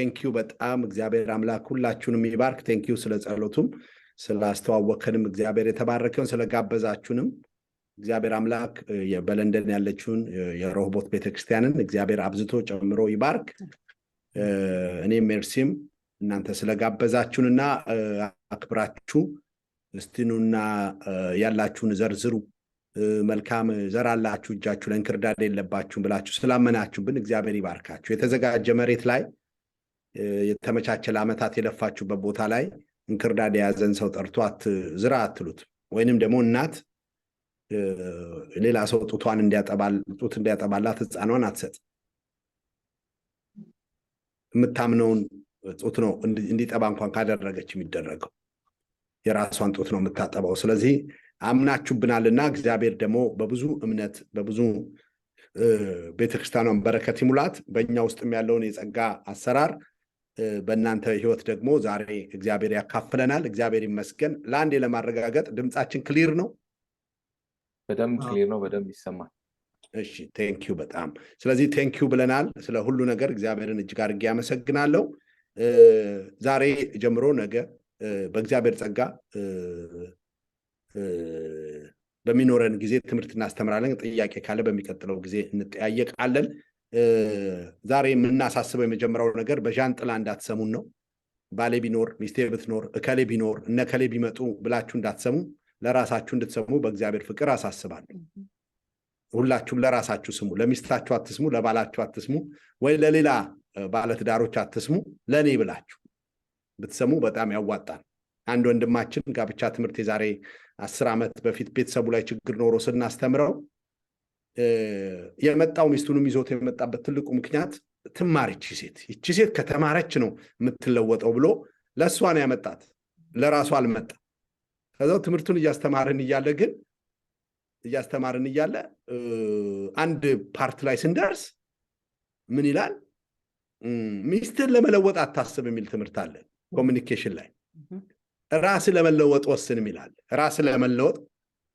ቴንኪው በጣም እግዚአብሔር አምላክ ሁላችሁንም ይባርክ። ቴንኪው ስለ ጸሎቱም ስላስተዋወከንም እግዚአብሔር የተባረከውን ስለጋበዛችሁንም እግዚአብሔር አምላክ በለንደን ያለችውን የሮሆቦት ቤተክርስቲያንን እግዚአብሔር አብዝቶ ጨምሮ ይባርክ። እኔም ሜርሲም እናንተ ስለጋበዛችሁንና አክብራችሁ እስቲኑና ያላችሁን ዘርዝሩ መልካም ዘራላችሁ እጃችሁ ላይ እንክርዳድ የለባችሁም ብላችሁ ስላመናችሁብን እግዚአብሔር ይባርካችሁ። የተዘጋጀ መሬት ላይ የተመቻቸ ለዓመታት የለፋችሁበት ቦታ ላይ እንክርዳድ የያዘን ሰው ጠርቶ ዝራ አትሉት። ወይንም ደግሞ እናት ሌላ ሰው ጡት እንዲያጠባላት ሕፃኗን አትሰጥ። የምታምነውን ጡት ነው እንዲጠባ እንኳን ካደረገች የሚደረገው የራሷን ጡት ነው የምታጠባው። ስለዚህ አምናችሁብናልና እግዚአብሔር ደግሞ በብዙ እምነት በብዙ ቤተክርስቲያኗን በረከት ይሙላት። በእኛ ውስጥም ያለውን የጸጋ አሰራር በእናንተ ህይወት ደግሞ ዛሬ እግዚአብሔር ያካፍለናል። እግዚአብሔር ይመስገን። ለአንዴ ለማረጋገጥ ድምጻችን ክሊር ነው? በደንብ ክሊር ነው፣ በደንብ ይሰማል። እሺ ቴንኪው በጣም ስለዚህ ቴንኪው ብለናል። ስለ ሁሉ ነገር እግዚአብሔርን እጅግ አድርጌ ያመሰግናለሁ። ዛሬ ጀምሮ ነገ በእግዚአብሔር ጸጋ በሚኖረን ጊዜ ትምህርት እናስተምራለን። ጥያቄ ካለ በሚቀጥለው ጊዜ እንጠያየቃለን። ዛሬ የምናሳስበው የመጀመሪያው ነገር በዣንጥላ እንዳትሰሙን ነው። ባሌ ቢኖር ሚስቴ ብትኖር እከሌ ቢኖር እነከሌ ቢመጡ ብላችሁ እንዳትሰሙ፣ ለራሳችሁ እንድትሰሙ በእግዚአብሔር ፍቅር አሳስባለሁ። ሁላችሁም ለራሳችሁ ስሙ። ለሚስታችሁ አትስሙ፣ ለባላችሁ አትስሙ፣ ወይ ለሌላ ባለትዳሮች አትስሙ። ለእኔ ብላችሁ ብትሰሙ በጣም ያዋጣል። አንድ ወንድማችን ጋብቻ ትምህርት የዛሬ 10 ዓመት በፊት ቤተሰቡ ላይ ችግር ኖሮ ስናስተምረው የመጣው ሚስቱንም ይዞት የመጣበት ትልቁ ምክንያት ትማር ይቺ ሴት ከተማረች ነው የምትለወጠው ብሎ ለእሷ ነው ያመጣት፣ ለራሱ አልመጣ። ከዛው ትምህርቱን እያስተማርን እያለ አንድ ፓርት ላይ ስንደርስ ምን ይላል? ሚስትን ለመለወጥ አታስብ የሚል ትምህርት አለ ኮሚኒኬሽን ላይ። ራስ ለመለወጥ ወስንም ይላል። ራስ ለመለወጥ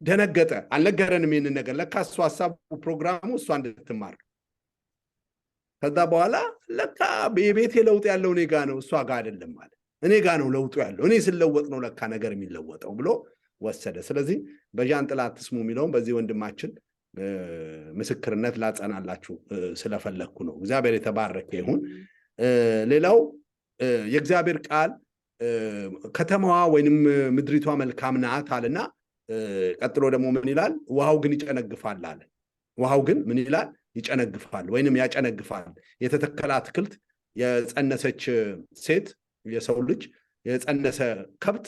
ደነገጠ። አልነገረንም ይህንን ነገር። ለካ እሱ ሀሳቡ ፕሮግራሙ እሷ እንድትማር። ከዛ በኋላ ለካ የቤቴ ለውጥ ያለው እኔ ጋ ነው እሷ ጋ አይደለም ማለት። እኔ ጋ ነው ለውጡ ያለው፣ እኔ ስለወጥ ነው ለካ ነገር የሚለወጠው ብሎ ወሰደ። ስለዚህ በዣንጥላ አትስሙ የሚለውን በዚህ ወንድማችን ምስክርነት ላጸናላችሁ ስለፈለግኩ ነው። እግዚአብሔር የተባረከ ይሁን። ሌላው የእግዚአብሔር ቃል ከተማዋ ወይንም ምድሪቷ መልካም ናት አለና ቀጥሎ ደግሞ ምን ይላል? ውሃው ግን ይጨነግፋል አለ። ውሃው ግን ምን ይላል? ይጨነግፋል ወይንም ያጨነግፋል። የተተከለ አትክልት፣ የጸነሰች ሴት፣ የሰው ልጅ የጸነሰ ከብት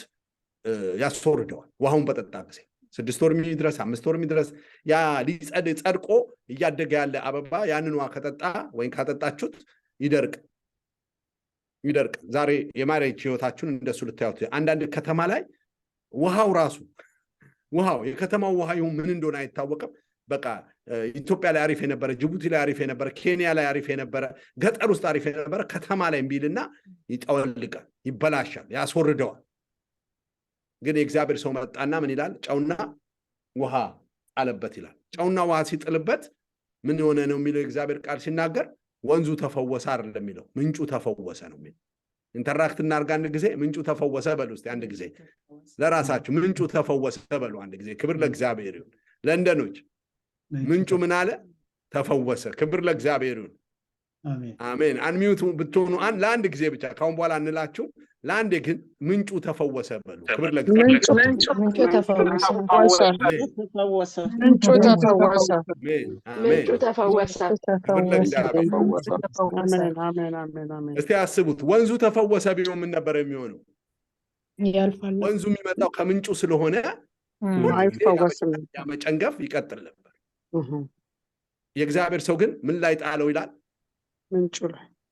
ያስወርደዋል ውሃውን በጠጣ ጊዜ። 6 ወር የሚድረስ 5 ወር የሚድረስ ያ ጸድቆ እያደገ ያለ አበባ ያንን ውሃ ከጠጣ ወይም ካጠጣችሁት ይደርቅ። ዛሬ የማሪጅ ህይወታችሁን እንደሱ ልታዩት። አንዳንድ ከተማ ላይ ውሃው የከተማው ውሃ ይሁን ምን እንደሆነ አይታወቅም። በቃ ኢትዮጵያ ላይ አሪፍ የነበረ፣ ጅቡቲ ላይ አሪፍ የነበረ፣ ኬንያ ላይ አሪፍ የነበረ፣ ገጠር ውስጥ አሪፍ የነበረ ከተማ ላይ እምቢልና ይጠወልቃል፣ ይበላሻል፣ ያስወርደዋል። ግን የእግዚአብሔር ሰው መጣና ምን ይላል? ጨውና ውሃ ጣለበት ይላል። ጨውና ውሃ ሲጥልበት ምን የሆነ ነው የሚለው የእግዚአብሔር ቃል ሲናገር? ወንዙ ተፈወሰ አይደለም የሚለው፣ ምንጩ ተፈወሰ ነው የሚለው። ኢንተራክት እናድርግ አንድ ጊዜ። ምንጩ ተፈወሰ በሉ እስቲ አንድ ጊዜ ለራሳችሁ። ምንጩ ተፈወሰ በሉ አንድ ጊዜ። ክብር ለእግዚአብሔር ይሁን። ለንደኖች ምንጩ ምን አለ? ተፈወሰ። ክብር ለእግዚአብሔር ይሁን። አሜን። አንሚዩት ብትሆኑ ለአንድ ጊዜ ብቻ፣ ካሁን በኋላ እንላችሁ። ለአንዴ ግን ምንጩ ተፈወሰ በሉ። ክብር ለእግዚአብሔር። ምንጩ ተፈወሰ። እስቲ አስቡት፣ ወንዙ ተፈወሰ ቢሆን ምን ነበር የሚሆነው? ወንዙ የሚመጣው ከምንጩ ስለሆነ መጨንገፍ ይቀጥል ነበር። የእግዚአብሔር ሰው ግን ምን ላይ ጣለው ይላል?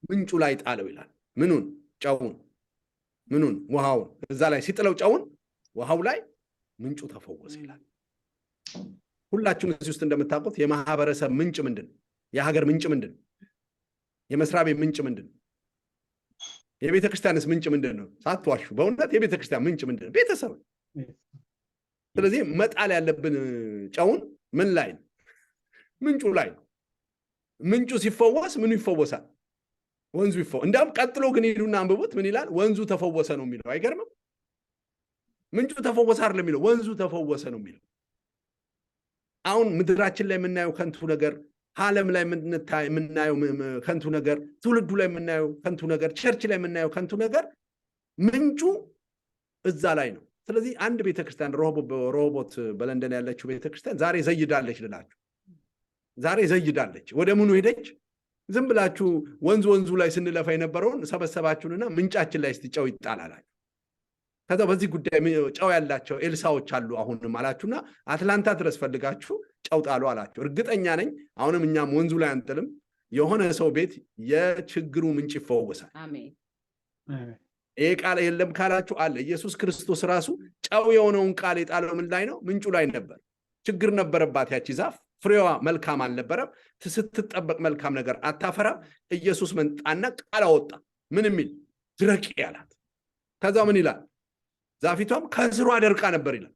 ምንጩ ላይ ጣለው ይላል። ምኑን? ጨውን። ምኑን? ውሃውን። እዛ ላይ ሲጥለው ጨውን ውሃው ላይ ምንጩ ተፈወሰ ይላል። ሁላችሁም እዚህ ውስጥ እንደምታውቁት የማህበረሰብ ምንጭ ምንድን ነው? የሀገር ምንጭ ምንድን ነው? የመስሪያ ቤት ምንጭ ምንድን ነው? የቤተ ክርስቲያንስ ምንጭ ምንድን ነው? ሳትዋሹ በእውነት የቤተ ክርስቲያን ምንጭ ምንድን ነው? ቤተሰብ። ስለዚህ መጣል ያለብን ጨውን ምን ላይ ነው? ምንጩ ላይ ነው። ምንጩ ሲፈወስ ምኑ ይፈወሳል? ወንዙ ይፈወስ። እንዳም ቀጥሎ ግን ሄዱና አንብቡት ምን ይላል? ወንዙ ተፈወሰ ነው የሚለው። አይገርምም? ምንጩ ተፈወሰ አይደለም የሚለው፣ ወንዙ ተፈወሰ ነው የሚለው። አሁን ምድራችን ላይ የምናየው ከንቱ ነገር፣ ዓለም ላይ የምናየው ከንቱ ነገር፣ ትውልዱ ላይ የምናየው ከንቱ ነገር፣ ቸርች ላይ የምናየው ከንቱ ነገር ምንጩ እዛ ላይ ነው። ስለዚህ አንድ ቤተክርስቲያን ሮሆቦት በለንደን ያለችው ቤተክርስቲያን ዛሬ ዘይዳለች ልላችሁ። ዛሬ ዘይዳለች። ወደ ምኑ ሄደች? ዝም ብላችሁ ወንዙ ላይ ስንለፋ የነበረውን ሰበሰባችሁንና ምንጫችን ላይ እስቲ ጨው ይጣላላችሁ። ከዛ በዚህ ጉዳይ ጨው ያላቸው ኤልሳዎች አሉ አሁንም አላችሁና አትላንታ ድረስ ፈልጋችሁ ጨው ጣሉ አላችሁ። እርግጠኛ ነኝ አሁንም እኛም ወንዙ ላይ አንጥልም፣ የሆነ ሰው ቤት የችግሩ ምንጭ ይፈወሳል። አሜን። ይሄ ቃል የለም ካላችሁ አለ። ኢየሱስ ክርስቶስ ራሱ ጨው የሆነውን ቃል የጣለው ምን ላይ ነው? ምንጩ ላይ ነበር። ችግር ነበረባት ያቺ ዛፍ፣ ፍሬዋ መልካም አልነበረም። ስትጠበቅ መልካም ነገር አታፈራም። ኢየሱስ መጣና ቃል አወጣ። ምን የሚል? ድረቂ ያላት። ከዛ ምን ይላል? ዛፊቷም ከስሯ ደርቃ ነበር ይላል።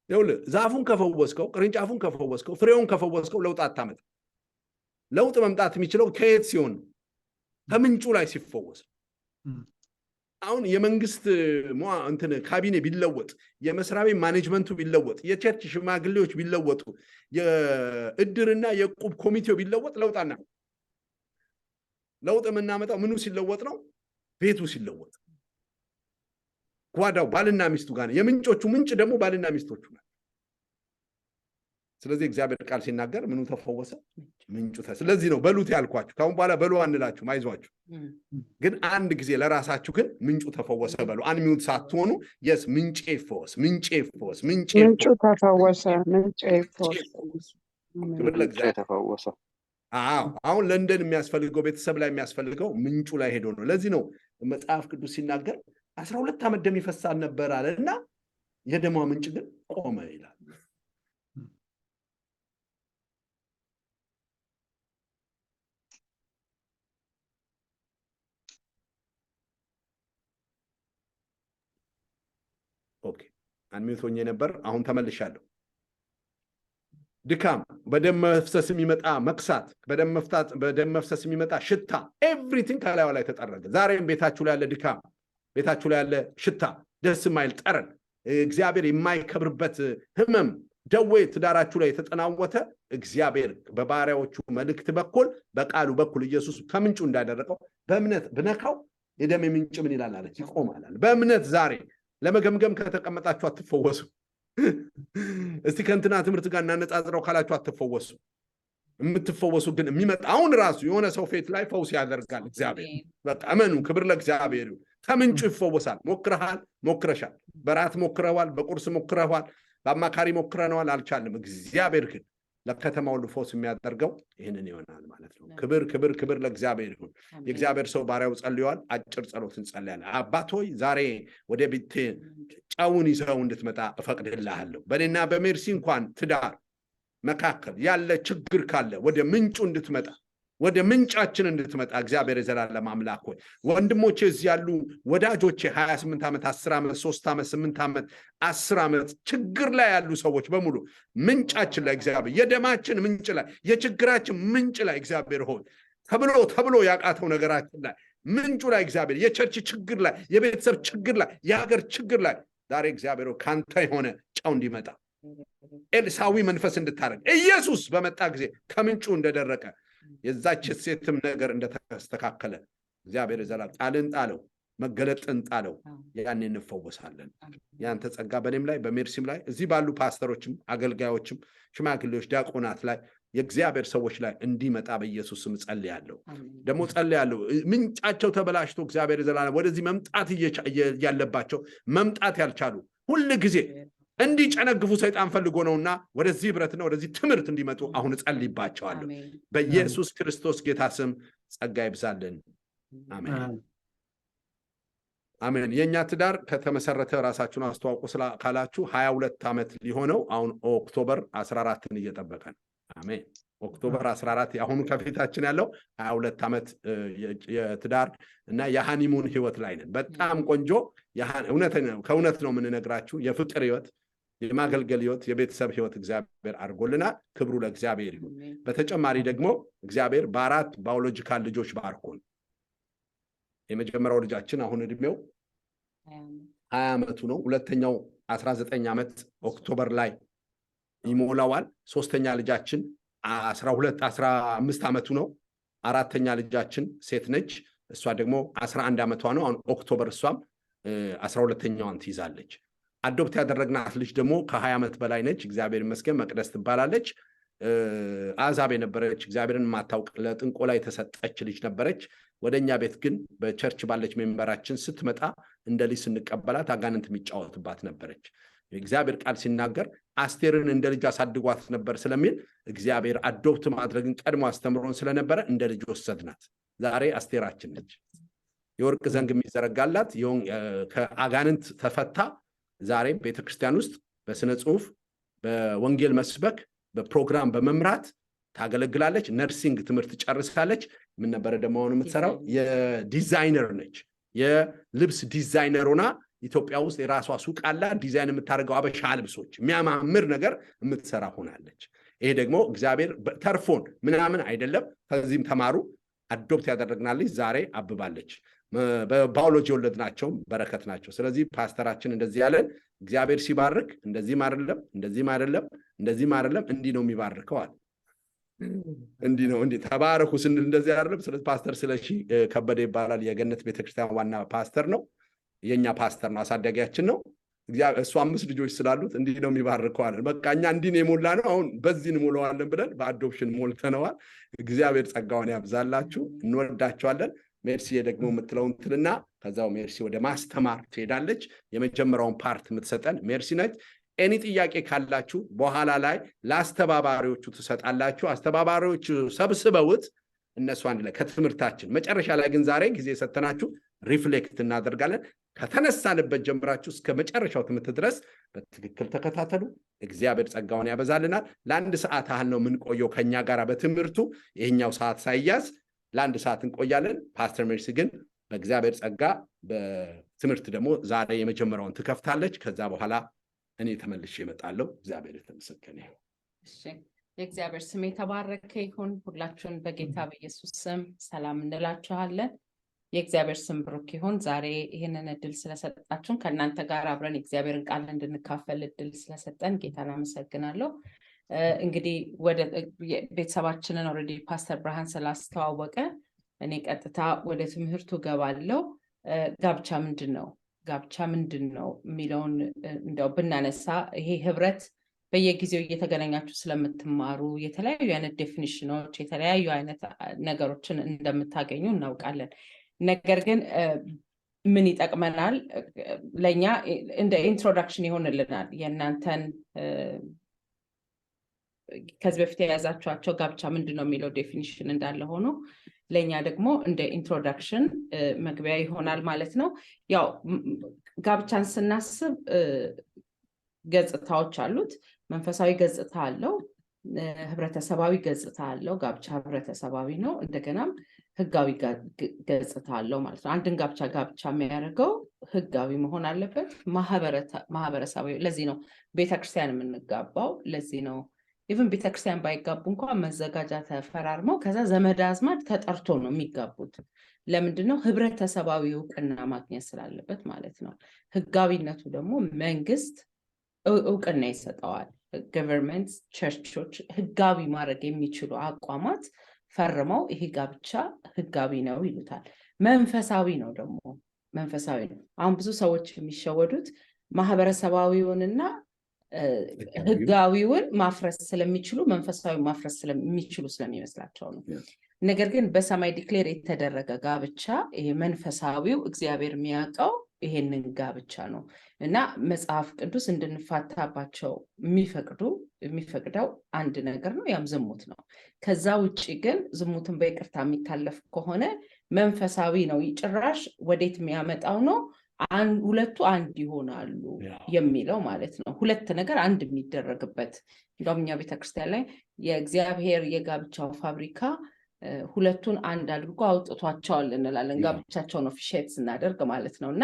ይኸውልህ ዛፉን ከፈወስከው፣ ቅርንጫፉን ከፈወስከው፣ ፍሬውን ከፈወስከው ለውጥ አታመጣ። ለውጥ መምጣት የሚችለው ከየት ሲሆን? ከምንጩ ላይ ሲፈወስ። አሁን የመንግስት ካቢኔ ቢለወጥ፣ የመስሪያ ቤት ማኔጅመንቱ ቢለወጥ፣ የቸርች ሽማግሌዎች ቢለወጡ፣ የእድርና የዕቁብ ኮሚቴው ቢለወጥ ለውጥ አናመጣም። ለውጥ የምናመጣው ምኑ ሲለወጥ ነው? ቤቱ ሲለወጥ፣ ጓዳው ባልና ሚስቱ ጋር ነው። የምንጮቹ ምንጭ ደግሞ ባልና ሚስቶቹ ናቸው። ስለዚህ እግዚአብሔር ቃል ሲናገር ምኑ ተፈወሰ? ምንጩ። ስለዚህ ነው በሉት ያልኳችሁ። ካሁን በኋላ በሉ አንላችሁም፣ አይዟችሁ። ግን አንድ ጊዜ ለራሳችሁ ግን ምንጩ ተፈወሰ በሉ። አንሚውት ሳትሆኑ የስ ምንጭ ይፈወስ፣ ምንጭ ይፈወስ፣ ምንጭ ተፈወሰ፣ ምንጭ ይፈወስ። ተፈወሰ። አሁን ለንደን የሚያስፈልገው ቤተሰብ ላይ የሚያስፈልገው ምንጩ ላይ ሄዶ ነው። ለዚህ ነው መጽሐፍ ቅዱስ ሲናገር 12 ዓመት ደም ይፈሳል ነበር አለና የደሟ ምንጭ ግን ቆመ ይላል። ኦኬ አንሚውት ሆኜ ነበር፣ አሁን ተመልሻለሁ። ድካም፣ በደም መፍሰስ የሚመጣ መክሳት፣ በደም መፍሰስ የሚመጣ ሽታ፣ ኤቭሪቲንግ ከላዩ ላይ ተጠረገ። ዛሬም ቤታችሁ ላይ ያለ ድካም፣ ቤታችሁ ላይ ያለ ሽታ፣ ደስ የማይል ጠረን፣ እግዚአብሔር የማይከብርበት ህመም፣ ደዌ ትዳራችሁ ላይ የተጠናወተ እግዚአብሔር በባሪያዎቹ መልእክት በኩል በቃሉ በኩል ኢየሱስ ከምንጩ እንዳደረቀው በእምነት ብነካው የደም ምንጭ ምን ይላል አለ? ይቆማል። በእምነት ዛሬ ለመገምገም ከተቀመጣችሁ አትፈወሱ። እስቲ ከእንትና ትምህርት ጋር እናነጻጽረው ካላችሁ አትፈወሱ። የምትፈወሱ ግን የሚመጣ አሁን ራሱ የሆነ ሰው ፌት ላይ ፈውስ ያደርጋል እግዚአብሔር። በቃ እመኑ። ክብር ለእግዚአብሔር ይሁን። ከምንጩ ይፈወሳል። ሞክረሃል፣ ሞክረሻል። በራት ሞክረዋል፣ በቁርስ ሞክረዋል፣ በአማካሪ ሞክረነዋል፣ አልቻለም። እግዚአብሔር ግን ለከተማ ሁሉ ፈውስ የሚያደርገው ይህንን ይሆናል ማለት ነው። ክብር ክብር ክብር ለእግዚአብሔር ይሁን። የእግዚአብሔር ሰው ባሪያው ጸልየዋል። አጭር ጸሎት እንጸልያለን። አባት ሆይ ዛሬ ወደ ቤት ጨውን ይዘው እንድትመጣ እፈቅድልሃለሁ። በእኔና በሜርሲ እንኳን ትዳር መካከል ያለ ችግር ካለ ወደ ምንጩ እንድትመጣ፣ ወደ ምንጫችን እንድትመጣ እግዚአብሔር የዘላለም አምላክ ሆይ ወንድሞቼ እዚህ ያሉ ወዳጆቼ 28 ዓመት 10 ዓመት 3 ዓመት 8 ዓመት 10 ዓመት ችግር ላይ ያሉ ሰዎች በሙሉ ምንጫችን ላይ እግዚአብሔር የደማችን ምንጭ ላይ የችግራችን ምንጭ ላይ እግዚአብሔር ሆይ ተብሎ ያቃተው ነገራችን ላይ ምንጩ ላይ እግዚአብሔር የቸርች ችግር ላይ የቤተሰብ ችግር ላይ የሀገር ችግር ላይ ዛሬ እግዚአብሔር ካንተ የሆነ ጨው እንዲመጣ ኤልሳዊ መንፈስ እንድታረግ ኢየሱስ በመጣ ጊዜ ከምንጩ እንደደረቀ የዛች ሴትም ነገር እንደተስተካከለ እግዚአብሔር ዘላ ጣልን ጣለው፣ መገለጥን ጣለው። ያኔ እንፈወሳለን። ያንተ ጸጋ በኔም ላይ በሜርሲም ላይ እዚህ ባሉ ፓስተሮችም አገልጋዮችም ሽማግሌዎች ዲያቆናት ላይ የእግዚአብሔር ሰዎች ላይ እንዲመጣ በኢየሱስም ጸልያለሁ። ደግሞ ጸልያለሁ ምንጫቸው ተበላሽቶ እግዚአብሔር ዘላለም ወደዚህ መምጣት ያለባቸው መምጣት ያልቻሉ ሁሉ ጊዜ እንዲጨነግፉ ሰይጣን ፈልጎ ነውና ወደዚህ ህብረትና ወደዚህ ትምህርት እንዲመጡ አሁን ጸልይባቸዋለሁ በኢየሱስ ክርስቶስ ጌታ ስም። ጸጋ ይብዛልን። አሜን አሜን። የኛ ትዳር ከተመሰረተ ራሳችሁን አስተዋውቁ ካላችሁ 22 ዓመት ሊሆነው አሁን ኦክቶበር 14ን እየጠበቀ ነው። አሜን። ኦክቶበር 14 አሁን ከፊታችን ያለው 22 ዓመት የትዳር እና የሃኒሙን ህይወት ላይ ነን። በጣም ቆንጆ ከእውነት ነው የምንነግራችሁ የፍቅር ህይወት፣ የማገልገል ህይወት፣ የቤተሰብ ህይወት እግዚአብሔር አድርጎልናል። ክብሩ ለእግዚአብሔር ይሁን። በተጨማሪ ደግሞ እግዚአብሔር በ4 ባዮሎጂካል ልጆች ባርኮን የመጀመሪያው ልጃችን አሁን እድሜው 20 ዓመቱ ነው። ሁለተኛው 19 ዓመት ኦክቶበር ላይ ይሞላዋል። ሶስተኛ ልጃችን 15 ዓመቱ ነው። አራተኛ ልጃችን ሴት ነች። እሷ ደግሞ 11 ዓመቷ ነው። አሁን ኦክቶበር እሷም 12ኛዋን ትይዛለች። አዶፕት ያደረግናት ልጅ ደግሞ ከ20 ዓመት በላይ ነች። እግዚአብሔር ይመስገን መቅደስ ትባላለች። አሕዛብ የነበረች እግዚአብሔርን ማታውቅ ለጥንቆላ የተሰጠች ልጅ ነበረች። ወደኛ ቤት ግን በቸርች ባለች ሜምበራችን ስትመጣ እንደ ልጅ ስንቀበላት አጋንንት የሚጫወትባት ነበረች። እግዚአብሔር ቃል ሲናገር አስቴርን እንደ ልጅ አሳድጓት ነበር ስለሚል እግዚአብሔር አዶፕት ማድረግን ቀድሞ አስተምሮን ስለነበረ እንደ ልጅ ወሰድናት። ዛሬ አስቴራችን ነች። የወርቅ ዘንግ የሚዘረጋላት ከአጋንንት ተፈታ ዛሬ ቤተክርስቲያን ውስጥ በስነ ጽሁፍ፣ በወንጌል መስበክ፣ በፕሮግራም በመምራት ታገለግላለች። ነርሲንግ ትምህርት ጨርሳለች። ምን ነበረ ደግሞ አሁን የምትሰራው? የዲዛይነር ነች። የልብስ ዲዛይነር ሆና ኢትዮጵያ ውስጥ የራሷ ሱቅ አላት። ዲዛይን የምታደርገው አበሻ ልብሶች የሚያማምር ነገር የምትሰራ ሆናለች። ይሄ ደግሞ እግዚአብሔር ተርፎን ምናምን አይደለም። ከዚህም ተማሩ። አዶፕት ያደረግናለች ዛሬ አብባለች። በባዮሎጂ የወለድናቸውም በረከት ናቸው። ስለዚህ ፓስተራችን እንደዚህ ያለን እግዚአብሔር ሲባርክ እንደዚህም አይደለም፣ እንደዚህም አይደለም፣ እንደዚህም አይደለም፣ እንዲህ ነው የሚባርከው አለ። እንዲህ ነው እንዲህ ተባረኩ ስንል እንደዚህ አይደለም። ስለዚህ ፓስተር ስለሺ ከበደ ይባላል። የገነት ቤተክርስቲያን ዋና ፓስተር ነው። የኛ ፓስተር ነው። አሳዳጊያችን ነው። እሱ 5 ልጆች ስላሉት እንዲህ ነው የሚባርከው አለ። በቃ እኛ እንዲህ ነው የሞላ ነው። አሁን በዚህ እንሞላዋለን ብለን በአዶፕሽን ሞልተነዋል። እግዚአብሔር ጸጋውን ያብዛላችሁ። እንወዳቸዋለን። ሜርሲ ደግሞ የምትለውን ትልና ከዛው ሜርሲ ወደ ማስተማር ትሄዳለች። የመጀመሪያውን ፓርት የምትሰጠን ሜርሲ ነች። ኤኒ ጥያቄ ካላችሁ በኋላ ላይ ለአስተባባሪዎቹ ትሰጣላችሁ። አስተባባሪዎቹ ሰብስበውት እነሱ አንድ ላይ ከትምህርታችን መጨረሻ ላይ ግን ዛሬ ጊዜ ሰተናችሁ ሪፍሌክት እናደርጋለን። ከተነሳንበት ጀምራችሁ እስከ መጨረሻው ትምህርት ድረስ በትክክል ተከታተሉ። እግዚአብሔር ጸጋውን ያበዛልናል። ለ1 ሰዓት ያህል ነው የምንቆየው ከኛ ጋር በትምህርቱ። ይሄኛው ሰዓት ሳይያዝ ለ1 ሰዓት እንቆያለን። ፓስተር ሜርሲ ግን በእግዚአብሔር ጸጋ በትምህርት ደግሞ ዛሬ የመጀመሪያውን ትከፍታለች። ከዛ በኋላ እኔ ተመልሼ እመጣለሁ። እግዚአብሔር የተመሰገነ ይሁን። እሺ፣ የእግዚአብሔር ስም የተባረከ ይሁን። ሁላችሁን በጌታ በኢየሱስ ስም ሰላም እንላችኋለን። የእግዚአብሔር ስም ብሩክ ይሁን። ዛሬ ይህንን እድል ስለሰጣችሁን ከእናንተ ጋር አብረን የእግዚአብሔርን ቃል እንድንካፈል እድል ስለሰጠን ጌታን አመሰግናለሁ። እንግዲህ ወደ ቤተሰባችንን ኦልሬዲ ፓስተር ብርሃን ስላስተዋወቀ እኔ ቀጥታ ወደ ትምህርቱ ገባለሁ። ጋብቻ ምንድን ነው? ጋብቻ ምንድን ነው የሚለውን እንደው ብናነሳ ይሄ ህብረት በየጊዜው እየተገናኛችሁ ስለምትማሩ የተለያዩ አይነት ዴፊኒሽኖች የተለያዩ አይነት ነገሮችን እንደምታገኙ እናውቃለን። ነገር ግን ምን ይጠቅመናል? ለኛ እንደ ኢንትሮዳክሽን ይሆንልናል። የእናንተን ከዚህ በፊት የያዛችኋቸው ጋብቻ ምንድን ነው የሚለው ዴፊኒሽን እንዳለ ሆኖ ለኛ ደግሞ እንደ ኢንትሮዳክሽን መግቢያ ይሆናል ማለት ነው። ያው ጋብቻን ስናስብ ገጽታዎች አሉት። መንፈሳዊ ገጽታ አለው፣ ህብረተሰባዊ ገጽታ አለው። ጋብቻ ህብረተሰባዊ ነው። እንደገናም ህጋዊ ገጽታ አለው ማለት ነው። አንድን ጋብቻ የሚያደርገው ህጋዊ መሆን አለበት፣ ማህበረሰባዊ። ለዚህ ነው ቤተክርስቲያን የምንጋባው። ለዚህ ነው ኢቭን ቤተክርስቲያን ባይጋቡ እንኳን መዘጋጃ ተፈራርመው ከዛ ዘመድ አዝማድ ተጠርቶ ነው የሚጋቡት። ለምንድነው? ህብረተሰባዊ እውቅና ማግኘት ስላለበት ማለት ነው። ህጋዊነቱ ደግሞ መንግስት እውቅና ይሰጠዋል። ገቨርንመንት፣ ቸርቾች ህጋዊ ማድረግ የሚችሉ አቋማት ፈርመው ይሄ ጋብቻ ህጋዊ ነው ይሉታል። መንፈሳዊ ነው ደግሞ መንፈሳዊ ነው። አሁን ብዙ ሰዎች የሚሸወዱት ማህበረሰባዊውንና ህጋዊውን ማፍረስ ስለሚችሉ መንፈሳዊ ማፍረስ ስለሚችሉ ስለሚመስላቸው ነው። ነገር ግን በሰማይ ዲክሌር የተደረገ ጋብቻ ይሄ መንፈሳዊው እግዚአብሔር የሚያውቀው ይሄንን ጋብቻ ነው እና መጽሐፍ ቅዱስ እንድንፋታባቸው የሚፈቅደው አንድ ነገር ነው፣ ያም ዝሙት ነው። ከዛ ውጪ ግን ዝሙትን በይቅርታ የሚታለፍ ከሆነ መንፈሳዊ ነው። ጭራሽ ወዴት የሚያመጣው ነው? ሁለቱ አንድ ይሆናሉ የሚለው ማለት ነው። ሁለት ነገር አንድ የሚደረግበት። እንደውም እኛ ቤተክርስቲያን ላይ የእግዚአብሔር የጋብቻው ፋብሪካ ሁለቱን አንድ አድርጎ አውጥቷቸዋል እንላለን። ጋብቻቸውን ኦፊሼት ስናደርግ ማለት ነው። እና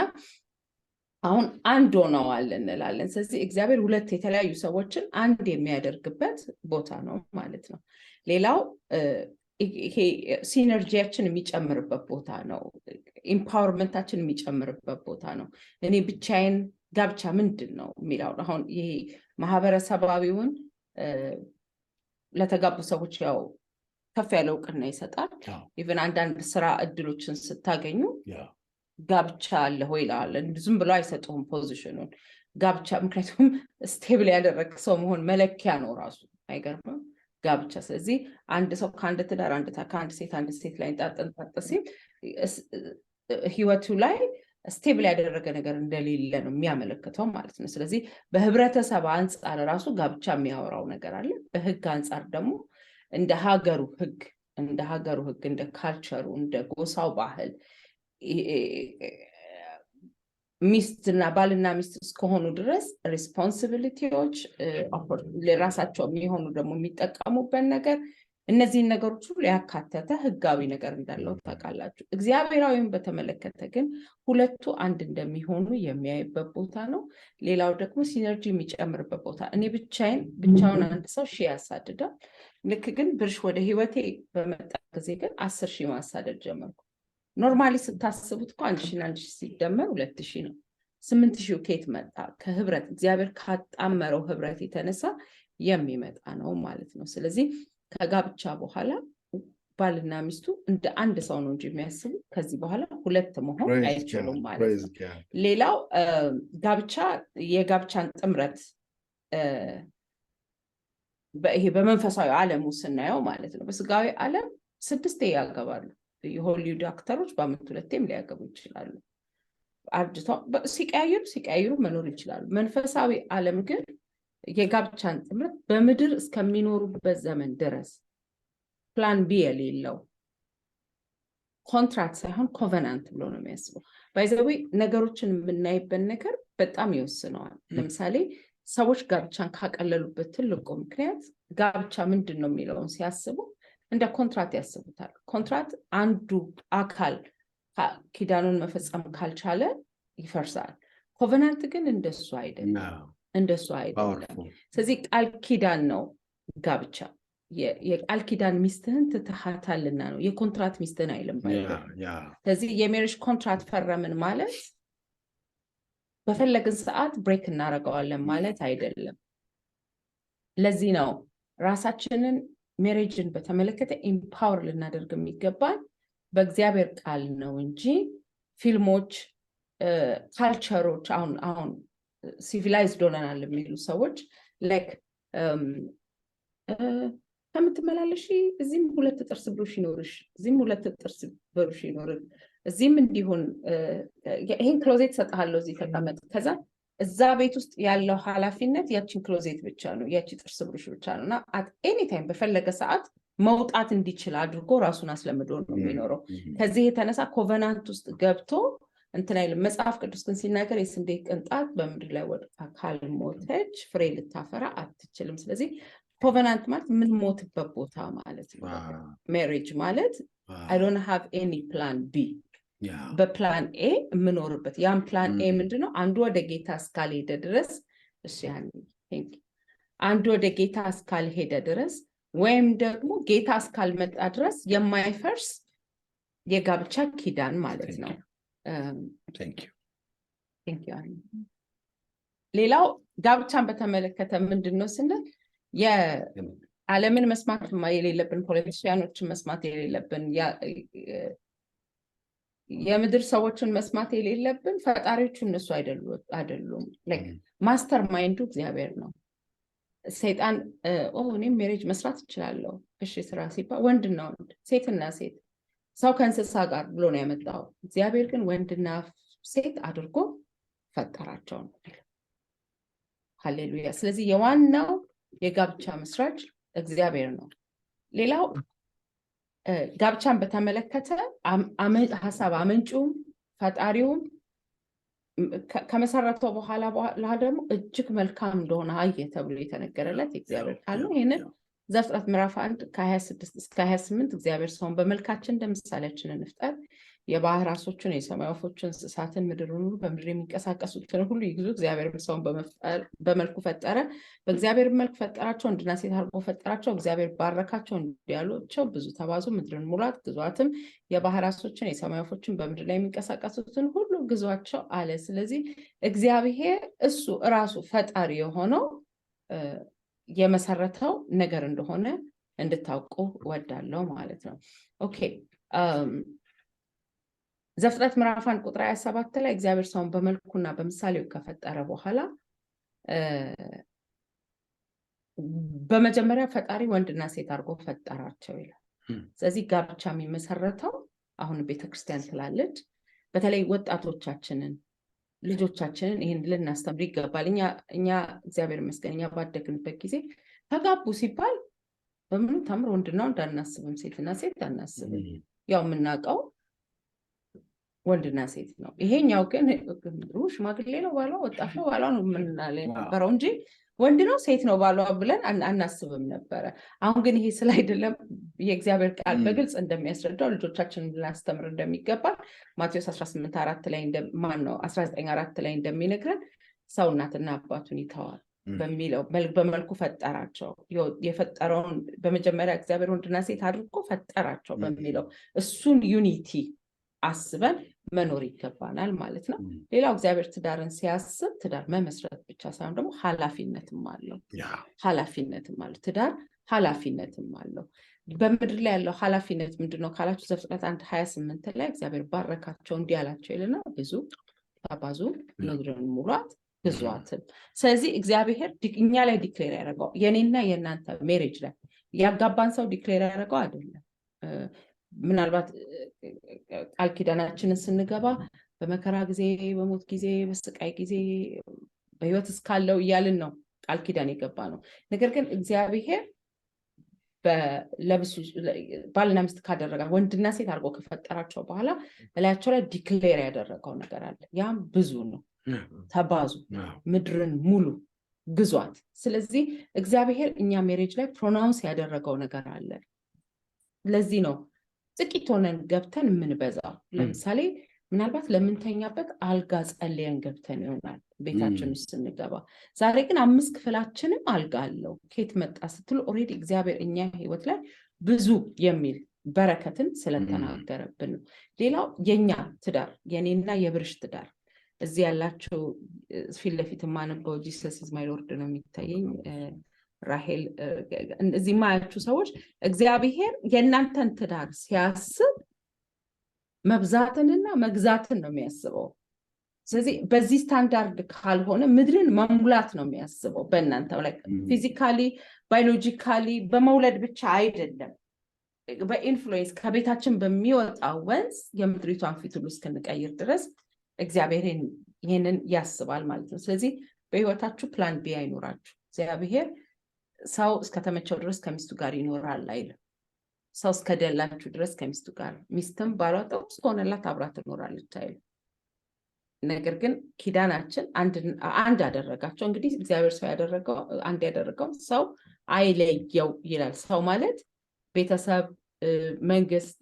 አሁን አንድ ሆነዋል እንላለን። ስለዚህ እግዚአብሔር ሁለት የተለያዩ ሰዎችን አንድ የሚያደርግበት ቦታ ነው ማለት ነው። ሌላው ይሄ ሲነርጂያችን የሚጨምርበት ቦታ ነው። ኢምፓወርመንታችን የሚጨምርበት ቦታ ነው። እኔ ብቻዬን ጋብቻ ምንድን ነው የሚለው አሁን ይሄ ማህበረሰባዊውን ለተጋቡ ሰዎች ያው ከፍ ያለ እውቅና ይሰጣል። ኢቨን አንዳንድ ስራ እድሎችን ስታገኙ ጋብቻ አለ ወይ ይላል። ዝም ብሎ አይሰጡም ፖዚሽኑን ጋብቻ። ምክንያቱም ስቴብል ያደረግ ሰው መሆን መለኪያ ነው ራሱ። አይገርምም? ጋብቻ። ስለዚህ አንድ ሰው ከአንድ ትዳር ከአንድ ሴት ላይ ጣጠንጣጠ ሲል ህይወቱ ላይ ስቴብል ያደረገ ነገር እንደሌለ ነው የሚያመለክተው ማለት ነው። ስለዚህ በህብረተሰብ አንጻር ራሱ ጋብቻ የሚያወራው ነገር አለ። በህግ አንጻር ደግሞ እንደ ሀገሩ ህግ እንደ ካልቸሩ እንደ ጎሳው ባህል ሚስትና ባልና ሚስት እስከሆኑ ድረስ ሪስፖንሲቢሊቲዎች ለራሳቸው የሚሆኑ ደግሞ የሚጠቀሙበት ነገር እነዚህን ነገሮች ሁሉ ያካተተ ህጋዊ ነገር እንዳለው ታውቃላችሁ። እግዚአብሔራዊን በተመለከተ ግን ሁለቱ አንድ እንደሚሆኑ የሚያይበት ቦታ ነው። ሌላው ደግሞ ሲነርጂ የሚጨምርበት ቦታ። እኔ ብቻውን አንድ ሰው ሺህ ያሳድዳል። ልክ ግን ብርሽ ወደ ህይወቴ በመጣ ጊዜ ግን 10,000 ማሳደድ ጀመርኩ። ኖርማሊ ስታስቡት እኮ 1,000 ሲደመር 2,000 ነው። 8,000 ከየት መጣ? ከህብረት እግዚአብሔር ካጣመረው ህብረት የተነሳ የሚመጣ ነው ማለት ነው። ስለዚህ ከጋብቻ በኋላ ባልና ሚስቱ እንደ አንድ ሰው ነው እንጂ የሚያስቡ ከዚህ በኋላ ሁለት መሆን አይችሉም ማለት ነው። ሌላው ጋብቻ የጋብቻን ጥምረት ይሄ በመንፈሳዊ ዓለሙ ስናየው ማለት ነው። በስጋዊ ዓለም 6 ያገባሉ። የሆሊውድ አክተሮች በአመት 2 ሊያገቡ ይችላሉ። አርጅተው ሲቀያየሩ መኖር ይችላሉ። መንፈሳዊ ዓለም ግን የጋብቻን ጥምረት በምድር እስከሚኖሩበት ዘመን ድረስ ፕላን ቢ የሌለው ኮንትራክት ሳይሆን ኮቨናንት ብሎ ነው የሚያስበው። ባይዘዌ ነገሮችን የምናይበት ነገር በጣም ይወስነዋል። ለምሳሌ ሰዎች ጋብቻን ካቀለሉበት ትልቁ ምክንያት ጋብቻ ምንድን ነው የሚለውን ሲያስቡ እንደ ኮንትራክት ያስቡታል። ኮንትራክት አንዱ አካል ኪዳኑን መፈጸም ካልቻለ ይፈርሳል። ኮቨናንት ግን እንደሱ አይደለም። ስለዚህ ቃል ኪዳን ነው ጋብቻ። የቃል ኪዳን ሚስትህን ትተሃታልና ነው፣ የኮንትራት ሚስትህን አይልም። ስለዚህ የሜሪጅ ኮንትራት ፈረምን ማለት በፈለግን ሰዓት ብሬክ እናደርገዋለን ማለት አይደለም። ለዚህ ነው ራሳችንን ሜሬጅን በተመለከተ ኢምፓወር ልናደርግ የሚገባል በእግዚአብሔር ቃል ነው እንጂ ፊልሞች፣ ካልቸሮች አሁን ሲቪላይዝድ ሆነናል የሚሉ ሰዎች ላይክ ከምትመላለሽ እዚህም 2 ጥርስ ብሩሽ ይኖርሽ፣ እዚህም 2 ጥርስ ብሩሽ ይኖር፣ እዚህም እንዲሆን ይሄን ክሎዜት ሰጥሃለሁ እዚህ ተቀመጥ። ከዛ እዛ ቤት ውስጥ ያለው ኃላፊነት ያቺን ክሎዜት ብቻ ነው፣ ያቺ ጥርስ ብሩሽ ብቻ ነው። እና አት ኤኒ ታይም በፈለገ ሰዓት መውጣት እንዲችል አድርጎ ራሱን አስለምዶ ነው የሚኖረው። ከዚህ የተነሳ ኮቨናንት ውስጥ ገብቶ እንትን አይልም። መጽሐፍ ቅዱስ ግን ሲናገር የስንዴ ቅንጣት በምድር ላይ ወድቃ ካልሞተች ፍሬ ልታፈራ አትችልም። ስለዚህ ኮቨናንት ማለት የምንሞትበት ቦታ ማለት ነው። ሜሪጅ ማለት I don't have any plan B፣ በፕላን ኤ የምኖርበት። ያን ፕላን ኤ ምንድነው? አንዱ ወደ ጌታ እስካልሄደ ድረስ አንዱ ወደ ጌታ እስካልሄደ ድረስ ወይም ደግሞ ጌታ እስካልመጣ ድረስ የማይፈርስ የጋብቻ ኪዳን ማለት ነው። ሌላው ጋብቻን በተመለከተ ምንድነው ስንል የዓለምን መስማት የሌለብን፣ ፖለቲሽያኖችን መስማት የሌለብን፣ የምድር ሰዎችን መስማት የሌለብን። ፈጣሪዎቹ እነሱ አይደሉም። ማስተር ማይንዱ እግዚአብሔር ነው። ሰይጣን እኔም ሜሬጅ መስራት እችላለሁ፣ እሺ ስራ ሲባል ወንድና ወንድ፣ ሴትና ሴት፣ ሰው ከእንስሳ ጋር ብሎ ነው ያመጣው። እግዚአብሔር ግን ወንድና ሴት አድርጎ ፈጠራቸው ነው። ሃሌሉያ። ስለዚህ የዋናው የጋብቻ መስራች እግዚአብሔር ነው። ሌላው ጋብቻን በተመለከተ ሀሳብ አመንጩም ፈጣሪውም ከመሰረተው በኋላ ደግሞ እጅግ መልካም እንደሆነ አየ ተብሎ የተነገረለት እግዚአብሔር ቃል ነው። ይህንን ዘፍጥረት ምዕራፍ 1 ከ26 እስከ 28 እግዚአብሔር ሰውን በመልካችን እንደ ምሳሌያችን እንፍጠር የባህር ዓሦችን የሰማይ ወፎችን እንስሳትን ምድርን ሁሉ በምድር የሚንቀሳቀሱትን ሁሉ ይግዙ። እግዚአብሔር ሰውን በመልኩ ፈጠረ፣ በእግዚአብሔር መልክ ፈጠራቸው፣ ወንድና ሴት አድርጎ ፈጠራቸው። እግዚአብሔር ባረካቸው እንዲህ አላቸው፣ ብዙ ተባዙ፣ ምድርን ሙሏት፣ ግዟትም። የባህር ዓሦችን የሰማይ ወፎችን በምድር ላይ የሚንቀሳቀሱትን ሁሉ ግዟቸው አለ። ስለዚህ እግዚአብሔር እሱ እራሱ ፈጣሪ የሆነው የመሰረተው ነገር እንደሆነ እንድታውቁ ወዳለው ማለት ነው። ኦኬ ዘፍጥረት ምዕራፍ 1 ቁጥር 27 ላይ እግዚአብሔር ሰውን በመልኩና በምሳሌው ከፈጠረ በኋላ በመጀመሪያ ፈጣሪ ወንድና ሴት አድርጎ ፈጠራቸው ይላል። ስለዚህ ጋብቻ የሚመሰረተው አሁን ቤተክርስቲያን ትላለች። በተለይ ወጣቶቻችንን ልጆቻችንን ይህን ልናስተምር ይገባል። እኛ እግዚአብሔር ይመስገን እኛ ባደግንበት ጊዜ ተጋቡ ሲባል በምንም ተምር ወንድና ወንድ አናስብም፣ ሴትና ሴት አናስብም። ያው የምናውቀው ወንድና ሴት ነው። ይሄኛው ግን ሽማግሌ ነው ባሏ፣ ወጣት ነው ባሏ ነው የምንላለ ነበረው እንጂ ወንድ ነው ሴት ነው ባሏ ብለን አናስብም ነበረ። አሁን ግን ይሄ ስለ አይደለም የእግዚአብሔር ቃል በግልጽ እንደሚያስረዳው ልጆቻችንን ልናስተምር እንደሚገባ ማቴዎስ 18:4 ላይ 19:4 ላይ እንደሚነግረን ሰው እናትና አባቱን ይተዋል በሚለው በመልኩ ፈጠራቸው። የፈጠረውን በመጀመሪያ እግዚአብሔር ወንድና ሴት አድርጎ ፈጠራቸው በሚለው እሱን ዩኒቲ አስበን መኖር ይገባናል ማለት ነው። ሌላው እግዚአብሔር ትዳርን ሲያስብ ትዳር መመስረት ብቻ ሳይሆን ደግሞ ኃላፊነትም አለው። ትዳር ኃላፊነትም አለው። በምድር ላይ ያለው ኃላፊነት ምንድነው ካላችሁ ዘፍጥረት 1:28 ላይ እግዚአብሔር ባረካቸው እንዲህ አላቸው ይልና ብዙ ተባዙ፣ ምድርን ሙሏት፣ ግዟትም። ስለዚህ እግዚአብሔር እኛ ላይ ዲክሌር ያደረገው የኔና የእናንተ ሜሬጅ ላይ ያጋባን ሰው ዲክሌር ያደረገው አይደለም። ምናልባት ቃል ኪዳናችንን ስንገባ በመከራ ጊዜ፣ በሞት ጊዜ፣ በስቃይ ጊዜ በህይወት እስካለው እያልን ነው ቃል ኪዳን የገባ ነው። ነገር ግን እግዚአብሔር ባልና ሚስት ካደረጋ ወንድና ሴት አድርጎ ከፈጠራቸው በኋላ እላያቸው ላይ ዲክሌር ያደረገው ነገር አለ። ያም ብዙ ነው፣ ተባዙ፣ ምድርን ሙሉ፣ ግዟት። ስለዚህ እግዚአብሔር እኛ ሜሬጅ ላይ ፕሮናውንስ ያደረገው ነገር አለ። ለዚህ ነው ጥቂት ሆነን ገብተን የምንበዛው። ለምሳሌ ምናልባት ለምንተኛበት አልጋ ጸልየን ገብተን ይሆናል ቤታችን ውስጥ ስንገባ። ዛሬ ግን 5 ክፍላችንም አልጋ አለው። ከየት መጣ ስትሉ ኦልሬዲ እግዚአብሔር እኛ ህይወት ላይ ብዙ የሚል በረከትን ስለተናገረብን ነው። ሌላው የኛ ትዳር የኔና የብርሽ ትዳር እዚህ ያላችሁ ፊት ለፊት የማነበው ጂሰስ ኢዝ ማይ ሎርድ ነው የሚታየኝ። ራሄል እዚህ ማያችሁ ሰዎች እግዚአብሔር የእናንተን ትዳር ሲያስብ መብዛትንና መግዛትን ነው የሚያስበው። ስለዚህ በዚህ ስታንዳርድ ካልሆነ ምድርን መሙላት ነው የሚያስበው በእናንተ ላይ ፊዚካሊ ባዮሎጂካሊ በመውለድ ብቻ አይደለም፣ በኢንፍሉዌንስ ከቤታችን በሚወጣ ወንዝ የምድሪቷን ፊት ሁሉ እስክንቀይር ድረስ እግዚአብሔር ይህንን ያስባል ማለት ነው። ስለዚህ በህይወታችሁ ፕላን ቢ አይኖራችሁ። እግዚአብሔር ሰው እስከተመቸው ድረስ ከሚስቱ ጋር ይኖራል አይልም። ሰው እስከደላችሁ ድረስ ከሚስቱ ጋር፣ ሚስትም ባሏ ጥሩ እስከሆነላት አብራ ትኖራለች አይልም። ነገር ግን ኪዳናችን አንድ አደረጋቸው። እንግዲህ እግዚአብሔር ሰው ያደረገው አንድ ያደረገው ሰው አይለየው ይላል። ሰው ማለት ቤተሰብ፣ መንግስት፣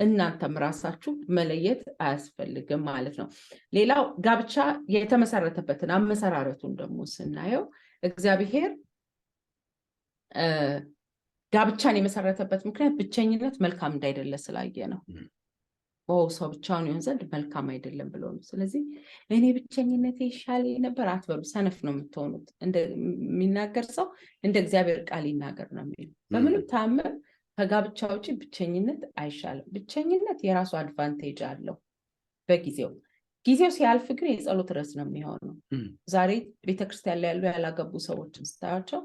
እናንተም ራሳችሁ መለየት አያስፈልግም ማለት ነው። ሌላው ጋብቻ የተመሰረተበትን አመሰራረቱን ደግሞ ስናየው እግዚአብሔር ጋብቻን የመሰረተበት ምክንያት ብቸኝነት መልካም እንዳይደለ ስላየ ነው። ሰው ብቻውን ይሆን ዘንድ መልካም አይደለም ብሎ ነው። ስለዚህ እኔ ብቸኝነት ይሻል ነበር አትበሉ፣ ሰነፍ ነው የምትሆኑት። እንደሚናገር ሰው እንደ እግዚአብሔር ቃል ይናገር ነው የሚለው። በምንም ታምር ከጋብቻ ውጪ ብቸኝነት አይሻልም። ብቸኝነት የራሱ አድቫንቴጅ አለው። ጊዜው ሲያልፍ ግን የጸሎት ርዕስ ነው የሚሆነው። ዛሬ ቤተክርስቲያን ላይ ያሉ ያላገቡ ሰዎችን ስታያቸው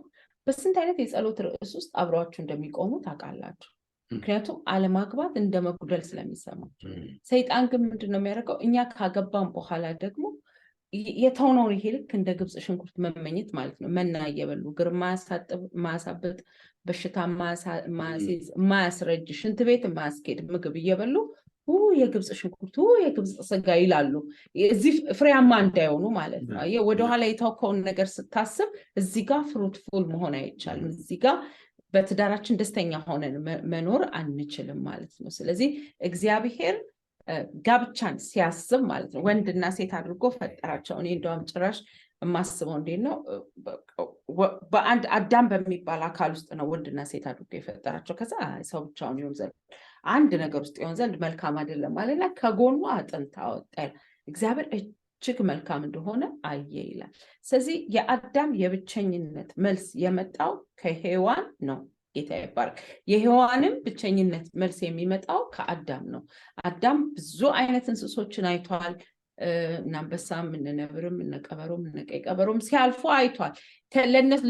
በስንት አይነት የጸሎት ርዕስ ውስጥ አብረዋችሁ እንደሚቆሙ ታውቃላችሁ። ምክንያቱም አለማግባት እንደ መጉደል ስለሚሰማቸው። ሰይጣን ግን ምንድን ነው የሚያደርገው? እኛ ካገባን በኋላ ደግሞ የተውነውን ይሄ ልክ እንደ ግብፅ ሽንኩርት መመኘት ማለት ነው። መና እየበሉ እግር ማያሳብጥ፣ በሽታ ማያስረጅ፣ ሽንት ቤት ማያስኬድ ምግብ እየበሉ የግብፅ ሽንኩርት የግብፅ ስጋ ይላሉ። እዚህ ፍሬያማ እንዳይሆኑ ማለት ነው። ወደኋላ የተውከውን ነገር ስታስብ እዚህ ጋር ፍሩትፉል መሆን አይቻልም። እዚህ ጋር በትዳራችን ደስተኛ ሆነን መኖር አንችልም ማለት ነው። ስለዚህ እግዚአብሔር ጋብቻን ሲያስብ ማለት ነው ወንድና ሴት አድርጎ ፈጠራቸው። እኔ እንደውም ጭራሽ የማስበው እንዴት ነው በአንድ አዳም በሚባል አካል ውስጥ ነው ወንድና ሴት አድርጎ የፈጠራቸው። ከዛ ሰው ብቻውን ይሆን ዘንድ አንድ ነገር ውስጥ ይሆን ዘንድ መልካም አይደለም ማለትና ከጎኑ አጥንት አወጣ። እግዚአብሔር እጅግ መልካም እንደሆነ አየ ይላል። ስለዚህ የአዳም የብቸኝነት መልስ የመጣው ከሔዋን ነው። ጌታ ይባረክ። የሔዋንም ብቸኝነት መልስ የሚመጣው ከአዳም ነው። አዳም ብዙ አይነት እንስሶችን አይቷል። እነ አንበሳም እነ ነብርም እነ ቀበሮም እነ ቀይ ቀበሮም ሲያልፉ አይቷል።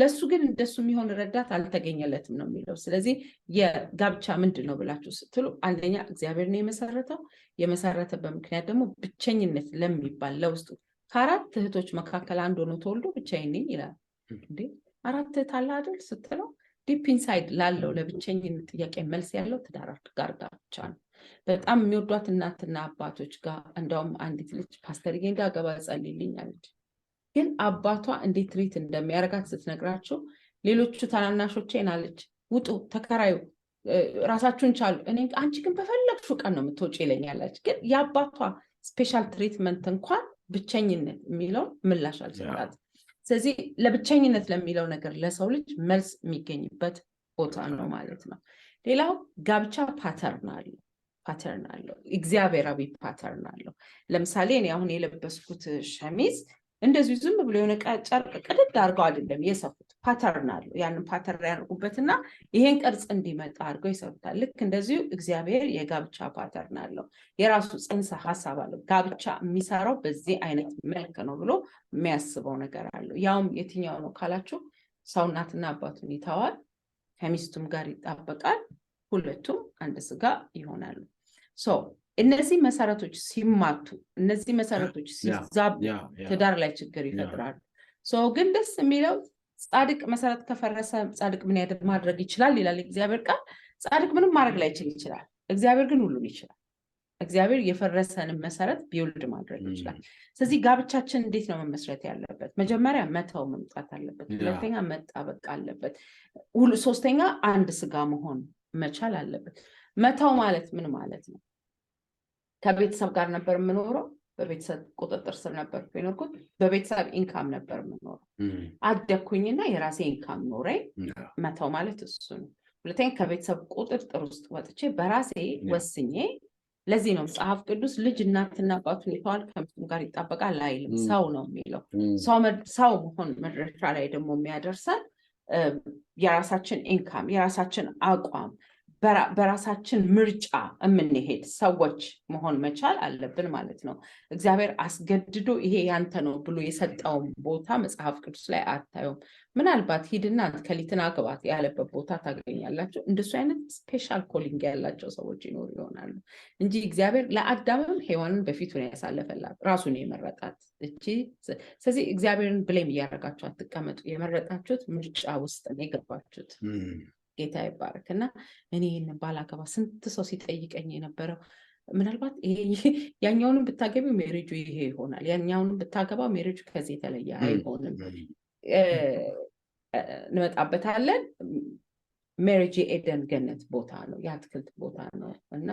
ለሱ ግን እንደሱ የሚሆን ረዳት አልተገኘለትም ነው የሚለው። ስለዚህ የጋብቻ ምንድን ነው ብላችሁ ስትሉ አንደኛ እግዚአብሔር ነው የመሰረተው። የመሰረተበት ምክንያት ደግሞ ብቸኝነት ለሚባል ለውስጡ ከአራት እህቶች መካከል አንድ ሆኖ ተወልዶ ብቻዬን ነኝ ይላል። እንዴ አራት እህት አለ አይደል ስትለው ዲፕ ኢንሳይድ ላለው ለብቸኝነት ጥያቄ መልስ ያለው ትዳር ጋር ጋብቻ ነው። በጣም የሚወዷት እናትና አባቶች ጋር እንደውም አንዲት ልጅ ፓስተርዬ እንዳገባ ጸልይልኝ አለች። ግን አባቷ እንዴት ትሪት እንደሚያደርጋት ስትነግራቸው ሌሎቹ ታናናሾቼን አለች ውጡ፣ ተከራዩ፣ ራሳችሁን ቻሉ፣ እኔ አንቺ ግን በፈለግሽው ቀን ነው የምትወጪ ይለኛለች። ግን የአባቷ ስፔሻል ትሪትመንት እንኳን ብቸኝነት የሚለውን ምላሽ አልሰጣት። ስለዚህ ለብቸኝነት ለሚለው ነገር ለሰው ልጅ መልስ የሚገኝበት ቦታ ነው ማለት ነው። ሌላው ጋብቻ ፓተርን አለው፣ እግዚአብሔራዊ ፓተርን አለው። ለምሳሌ እኔ አሁን የለበስኩት ሸሚዝ እንደዚሁ ዝም ብሎ የሆነ ጨርቅ ቅድድ አድርገው አይደለም የሰፉት፣ ፓተርን አለው። ያንን ፓተርን ያደርጉበትና ይሄን ቅርጽ እንዲመጣ አድርገው ይሰሩታል። ልክ እንደዚሁ እግዚአብሔር የጋብቻ ፓተርን አለው፣ የራሱ ጽንሰ ሀሳብ አለው። ጋብቻ የሚሰራው በዚህ አይነት መልክ ነው ብሎ የሚያስበው ነገር አለው። ያውም የትኛው ነው ካላችሁ ሰው እናትና አባቱን ይተዋል፣ ከሚስቱም ጋር ይጣበቃል፣ ሁለቱም አንድ ስጋ ይሆናሉ። እነዚህ መሰረቶች ሲማቱ፣ እነዚህ መሰረቶች ሲዛቡ ትዳር ላይ ችግር ይፈጥራሉ። ግን ደስ የሚለው ጻድቅ መሰረት ከፈረሰ ጻድቅ ምን ማድረግ ይችላል ይላል እግዚአብሔር ቃል። ጻድቅ ምንም ማድረግ ላይችል ይችላል፣ እግዚአብሔር ግን ሁሉን ይችላል። እግዚአብሔር የፈረሰንን መሰረት ቢውልድ ማድረግ ይችላል። ስለዚህ ጋብቻችን እንዴት ነው መመስረት ያለበት? መጀመሪያ መተው መምጣት አለበት። ሁለተኛ መጣበቅ አለበት። ሶስተኛ አንድ ስጋ መሆን መቻል አለበት። መተው ማለት ምን ማለት ነው? ከቤተሰብ ጋር ነበር የምኖረው፣ በቤተሰብ ቁጥጥር ስር ነበር የኖርኩት፣ በቤተሰብ ኢንካም ነበር የምኖረው። አደግኩኝና የራሴ ኢንካም ኖረኝ። መተው ማለት እሱ ነው። ሁለተኛ ከቤተሰብ ቁጥጥር ውስጥ ወጥቼ በራሴ ወስኜ። ለዚህ ነው መጽሐፍ ቅዱስ ልጅ እናትና አባቱን ይተዋል ከሚስቱም ጋር ይጣበቃል አይልም፣ ሰው ነው የሚለው። ሰው መሆን መድረሻ ላይ ደግሞ የሚያደርሰን የራሳችን ኢንካም፣ የራሳችን አቋም፣ በራሳችን ምርጫ የምንሄድ ሰዎች መሆን መቻል አለብን ማለት ነው። እግዚአብሔር አስገድዶ ይሄ ያንተ ነው ብሎ የሰጠውን ቦታ መጽሐፍ ቅዱስ ላይ አታዩም። ምናልባት ሂድና ከሊትን አግባት ያለበት ቦታ ታገኛላችሁ። እንደሱ አይነት ስፔሻል ኮሊንግ ያላቸው ሰዎች ይኖሩ ይሆናሉ እንጂ እግዚአብሔር ለአዳምም ሔዋንን በፊቱ ነው ያሳለፈላት፣ ራሱን የመረጣት እቺ። ስለዚህ እግዚአብሔርን ብሌም እያደረጋችሁ አትቀመጡ። የመረጣችሁት ምርጫ ውስጥ ነው የገባችሁት። ጌታ ይባረክ። እና እኔ ይህንን ባላገባ ስንት ሰው ሲጠይቀኝ የነበረው ምናልባት ያኛውንም ብታገቢው ሜሬጁ ይሄ ይሆናል፣ ያኛውንም ብታገባ ሜሬጁ ከዚህ የተለየ አይሆንም። እንመጣበታለን። ሜሬጅ የኤደን ገነት ቦታ ነው፣ የአትክልት ቦታ ነው። እና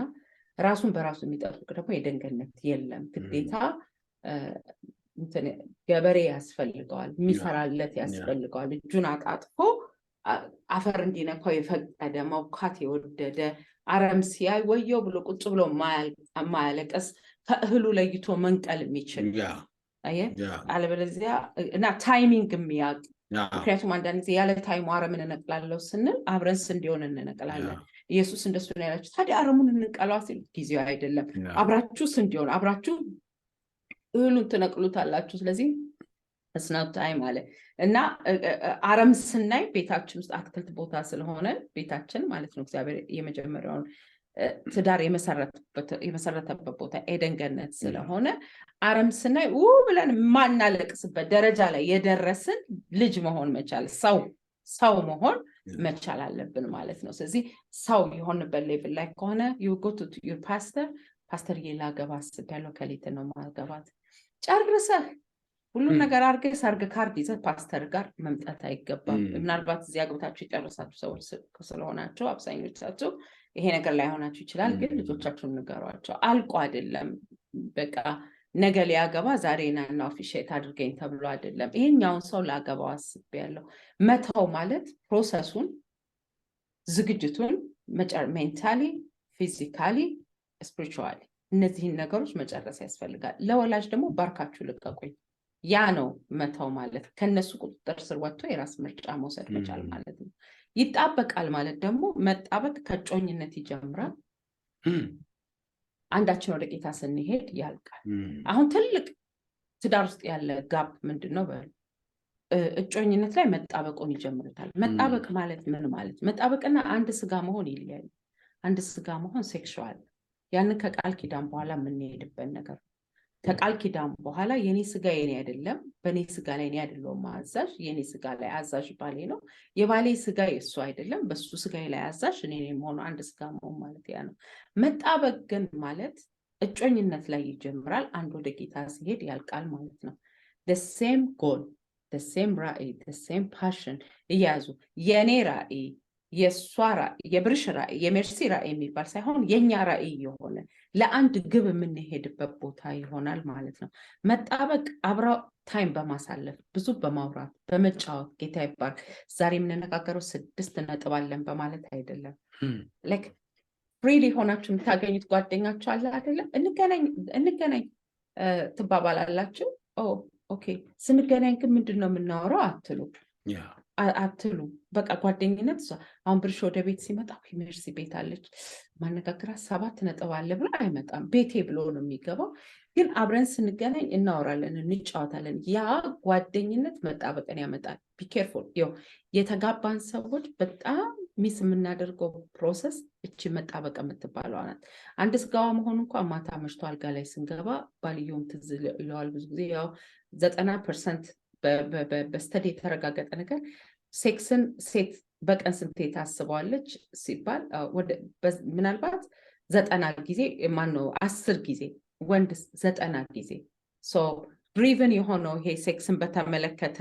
ራሱን በራሱ የሚጠብቅ ደግሞ የኤደን ገነት የለም። ግዴታ ገበሬ ያስፈልገዋል፣ የሚሰራለት ያስፈልገዋል። እጁን አጣጥፎ አፈር እንዲነካው የፈቀደ መውካት የወደደ አረም ሲያይ ወየው ብሎ ቁጭ ብሎ ማያለቀስ ከእህሉ ለይቶ መንቀል የሚችል አለበለዚያ እና ታይሚንግ የሚያውቅ። ምክንያቱም አንዳንድ ጊዜ ያለ ታይሙ አረምን እንነቅላለው ስንል አብረን ስንዴውን እንነቅላለን። ኢየሱስ እንደሱ ነው ያላችሁ። ታዲያ አረሙን እንንቀለው ሲል ጊዜው አይደለም፣ አብራችሁ ስንዴውን አብራችሁ እህሉን ትነቅሉታላችሁ። ስለዚህ እስናው ታይም አለ እና አረም ስናይ ቤታችን ውስጥ አትክልት ቦታ ስለሆነ ቤታችን ማለት ነው እግዚአብሔር የመጀመሪያውን ትዳር የመሰረተበት ቦታ ኤደን ገነት ስለሆነ አረም ስናይ ብለን ማናለቅስበት ደረጃ ላይ የደረስን ልጅ መሆን መቻል፣ ሰው መሆን መቻል አለብን ማለት ነው። ስለዚህ ሰው የሆንበት ሌቭል ላይ ከሆነ you go to your pastor ላገባ አስቤያለሁ ከሊት ነው ማገባት ጨርሰህ ሁሉም ነገር አድርገህ ሰርግ ካርድ ይዘህ ፓስተር ጋር መምጣት አይገባም። ምናልባት እዚህ አግብታችሁ የጨረሳችሁ ሰዎች ስለሆናቸው አብዛኞቻችሁ ይሄ ነገር ላይ ሆናችሁ ይችላል፣ ግን ልጆቻችሁን ንገሯቸው። አልቆ አይደለም በቃ ነገ ሊያገባ ዛሬ ናና ኦፊሼት አድርገኝ ተብሎ አይደለም። ይሄኛውን ሰው ላገባው አስቤያለሁ። መተው ማለት ፕሮሰሱን፣ ዝግጅቱን ሜንታሊ፣ ፊዚካሊ፣ ስፒሪቹዋሊ እነዚህን ነገሮች መጨረስ ያስፈልጋል። ለወላጅ ደግሞ ባርካችሁ ልቀቁኝ፣ ያ ነው መተው ማለት። ከነሱ ቁጥጥር ስር ወጥቶ የራስ ምርጫ መውሰድ መቻል ማለት ነው። ይጣበቃል ማለት ደግሞ መጣበቅ ከጮኝነት ይጀምራል። አንዳችን ወደ ጌታ ስንሄድ ያልቃል። አሁን ትልቅ ትዳር ውስጥ ያለ ጋፕ ምንድን ነው? እጮኝነት ላይ መጣበቁን ይጀምሩታል። መጣበቅ ማለት ምን ማለት? መጣበቅና አንድ ስጋ መሆን ይለያል። አንድ ስጋ መሆን ሴክሹዋል፣ ያንን ከቃል ኪዳን በኋላ የምንሄድበት ነገር። ከቃል ኪዳን በኋላ የኔ ስጋ የኔ አይደለም፣ በኔ ስጋ ላይ እኔ አይደለሁም አዛዥ፣ የኔ ስጋ ላይ አዛዥ ባሌ ነው። የባሌ ስጋ የእሱ አይደለም፣ በሱ ስጋ ላይ አዛዥ እኔ መሆኑ አንድ ስጋ መሆን ማለት ያ ነው። መጣበቅ ግን ማለት እጮኝነት ላይ ይጀምራል፣ አንድ ወደ ጌታ ሲሄድ ያልቃል ማለት ነው። the same goal, the same ራእይ፣ the same passion እያዙ የኔ ራእይ፣ የሷ ራእይ፣ የብርሽ ራእይ፣ የሜርሲ ራእይ የሚባል ሳይሆን የኛ ራእይ የሆነ ለአንድ ግብ የምንሄድበት ቦታ ይሆናል ማለት ነው። መጣበቅ አብራው ታይም በማሳለፍ ብዙ በማውራት በመጫወት ጌታ ይባርክ። ዛሬ የምንነጋገረው 6 ነጥብ አለን በማለት አይደለም። ላይክ ፍሪሊ ሆናችሁ የምታገኙት ጓደኛችሁ አለ አይደለም? እንገናኝ ትባባላላችሁ። ኦኬ ስንገናኝ ግን ምንድን ነው የምናወራው አትሉ። በቃ ጓደኝነት አሁን ብርሽ ወደ ቤት ሲመጣ ሜርሲ ቤት አለች ማነጋግራት 7 ነጥብ አለ ብሎ አይመጣም፣ ቤቴ ብሎ ነው የሚገባው። ግን አብረን ስንገናኝ እናወራለን፣ እንጫወታለን። ያ ጓደኝነት መጣበቅን ያመጣል። ቢኬርፉል። የተጋባን ሰዎች በጣም ሚስ የምናደርገው ፕሮሰስ እቺ መጣበቅ የምትባለው ናት። አንድ ስጋዋ መሆኑ እንኳን ማታ መሽቶ አልጋ ላይ ስንገባ ባልየውም ትዝ ይለዋል። ብዙ ጊዜ ያው 90% በስተዲ የተረጋገጠ ነገር ሴክስን ሴት በቀን ስንቴ ታስበዋለች ሲባል ምናልባት 90 ጊዜ ማነው 10 ጊዜ ወንድ 90 ጊዜ። ድሪቨን የሆነው ይሄ ሴክስን በተመለከተ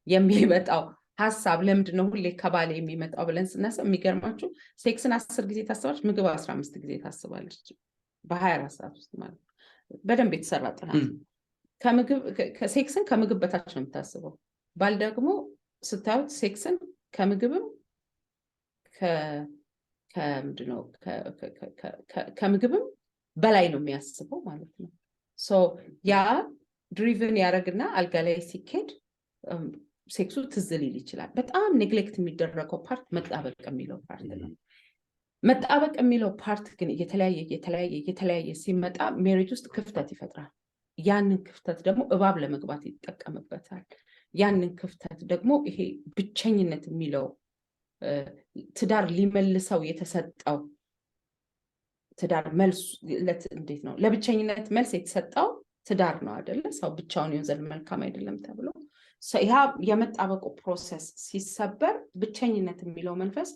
የሚመጣው ሀሳብ ለምንድን ነው ሁሌ ከባሌ የሚመጣው ብለን ስናስብ የሚገርማችሁ ሴክስን 10 ጊዜ ታስባለች፣ ምግብ 15 ጊዜ ታስባለች በ24 ሰዓት ውስጥ ማለት ነው። በደንብ የተሰራ ጥናት። ሴክስን ከምግብ በታች ነው የምታስበው። ባል ደግሞ ስታዩት ሴክስን ከምግብም ከምንድነው ከምግብም በላይ ነው የሚያስበው ማለት ነው። ያ ድሪቨን ያደረግና አልጋ ላይ ሲኬድ ሴክሱ ትዝ ሊል ይችላል። በጣም ኔግሌክት የሚደረገው ፓርት መጣበቅ የሚለው ፓርት ነው። መጣበቅ የሚለው ፓርት ግን የተለያየ ሲመጣ ሜሬጅ ውስጥ ክፍተት ይፈጥራል። ያንን ክፍተት ደግሞ እባብ ለመግባት ይጠቀምበታል። ያንን ክፍተት ደግሞ ይሄ ብቸኝነት የሚለው ትዳር ሊመልሰው የተሰጠው ትዳር መልስ እንዴት ነው? ለብቸኝነት መልስ የተሰጠው ትዳር ነው አይደለ? ሰው ብቻውን ይሆን ዘንድ መልካም አይደለም ተብሎ ያ የመጣበቁ ፕሮሰስ ሲሰበር ብቸኝነት የሚለው መንፈስ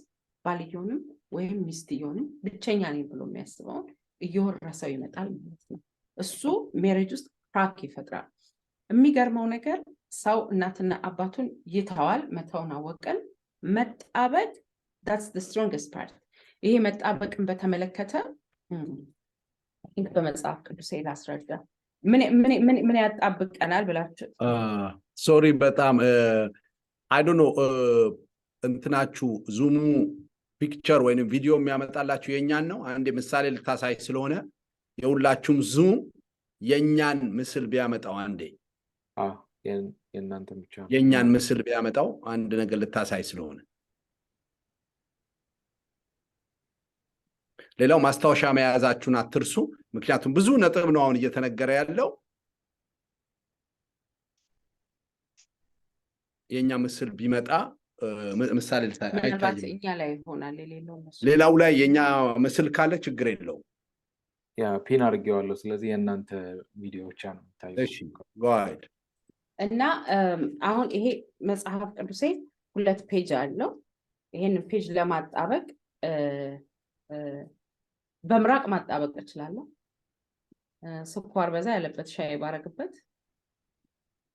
ባልየውንም ወይም ሚስትየውንም ብቸኛ ነኝ ብሎ የሚያስበውን እየወረሰው ይመጣል ማለት ነው። እሱ ሜሬጅ ውስጥ ክራክ ይፈጥራል። የሚገርመው ነገር ሰው እናትና አባቱን ይተዋል፣ መተውን አወቀን። መጣበቅ that's the strongest part። ይሄ መጣበቅን በተመለከተ በመጽሐፍ ቅዱስ ላስረዳ። ምን ያጣብቀናል ብላችሁ ሶሪ በጣም አይ ዶንት ኖ እንትናችሁ ዙሙ ፒክቸር ወይንም ቪዲዮ የሚያመጣላችሁ የኛን ነው። አንድ ምሳሌ ልታሳይ ስለሆነ የሁላችሁም ዙም የኛን ምስል ቢያመጣው አንዴ የእናንተ ብቻ የኛን ምስል ቢያመጣው አንድ ነገር ልታሳይ ስለሆነ። ሌላው ማስታወሻ መያዛችሁን አትርሱ፣ ምክንያቱም ብዙ ነጥብ ነው አሁን እየተነገረ ያለው። የኛ ምስል ቢመጣ ምሳሌ እኛ ላይ ይሆናል። ሌላው ላይ የኛ ምስል ካለ ችግር የለውም። ፒን አድርጌዋለሁ። ስለዚህ የእናንተ ቪዲዮ ብቻ ነው የሚታየው። እና አሁን ይሄ መጽሐፍ ቅዱሴ 2 ፔጅ አለው። ይሄንን ፔጅ ለማጣበቅ በምራቅ ማጣበቅ እችላለሁ። ስኳር በዛ ያለበት ሻይ ባረግበት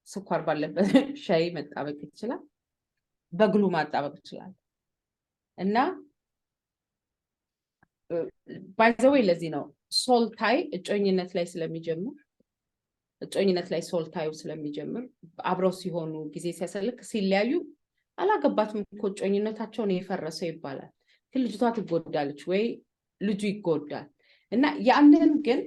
ስኳር ባለበት ሻይ መጣበቅ ይችላል። በግሉ ማጣበቅ ይችላል። እና ባይ ዘ ዌይ ለዚህ ነው ሶልታይ እጮኝነት ላይ ስለሚጀምር እጮኝነት ላይ ሶልታዩ ስለሚጀምር አብረው ሲሆኑ ጊዜ ሲያሰልክ ሲለያዩ አላገባትም እኮ እጮኝነታቸውን የፈረሰው ይባላል። ግን ልጅቷ ትጎዳለች ወይ ልጁ ይጎዳል። እና ያንን ግን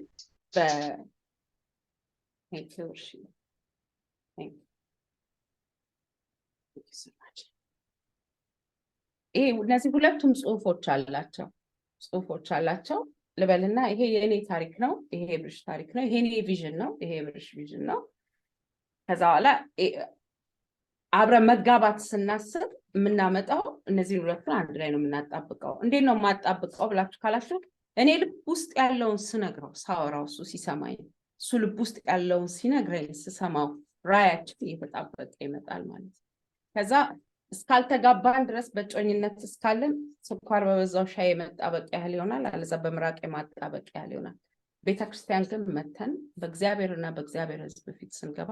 እነዚህ ሁለቱም ጽሁፎች አላቸው ልበልና ይሄ የኔ ታሪክ ነው፣ ይሄ የብርሽ ታሪክ ነው፣ ይሄ የኔ ቪዥን ነው፣ ይሄ የብርሽ ቪዥን ነው። ከዛ በኋላ አብረን መጋባት ስናስብ የምናመጣው እነዚህ ሁለቱን አንድ ላይ ነው የምናጣብቀው። እንዴት ነው የማጣብቀው ብላችሁ ካላችሁ እኔ ልብ ውስጥ ያለውን ስነግረው ሳወራው እሱ ሲሰማኝ እሱ ልብ ውስጥ ያለውን ሲነግረኝ ስሰማው ራያችን እየተጣበቀ ይመጣል ማለት ነው። ከዛ እስካልተጋባን ድረስ በጮኝነት እስካለን ስኳር በበዛው ሻይ የመጣበቅ ያህል ይሆናል፣ አለዛ በምራቅ የማጣበቅ ያህል ይሆናል። ቤተክርስቲያን ግን መተን በእግዚአብሔርና በእግዚአብሔር ሕዝብ ፊት ስንገባ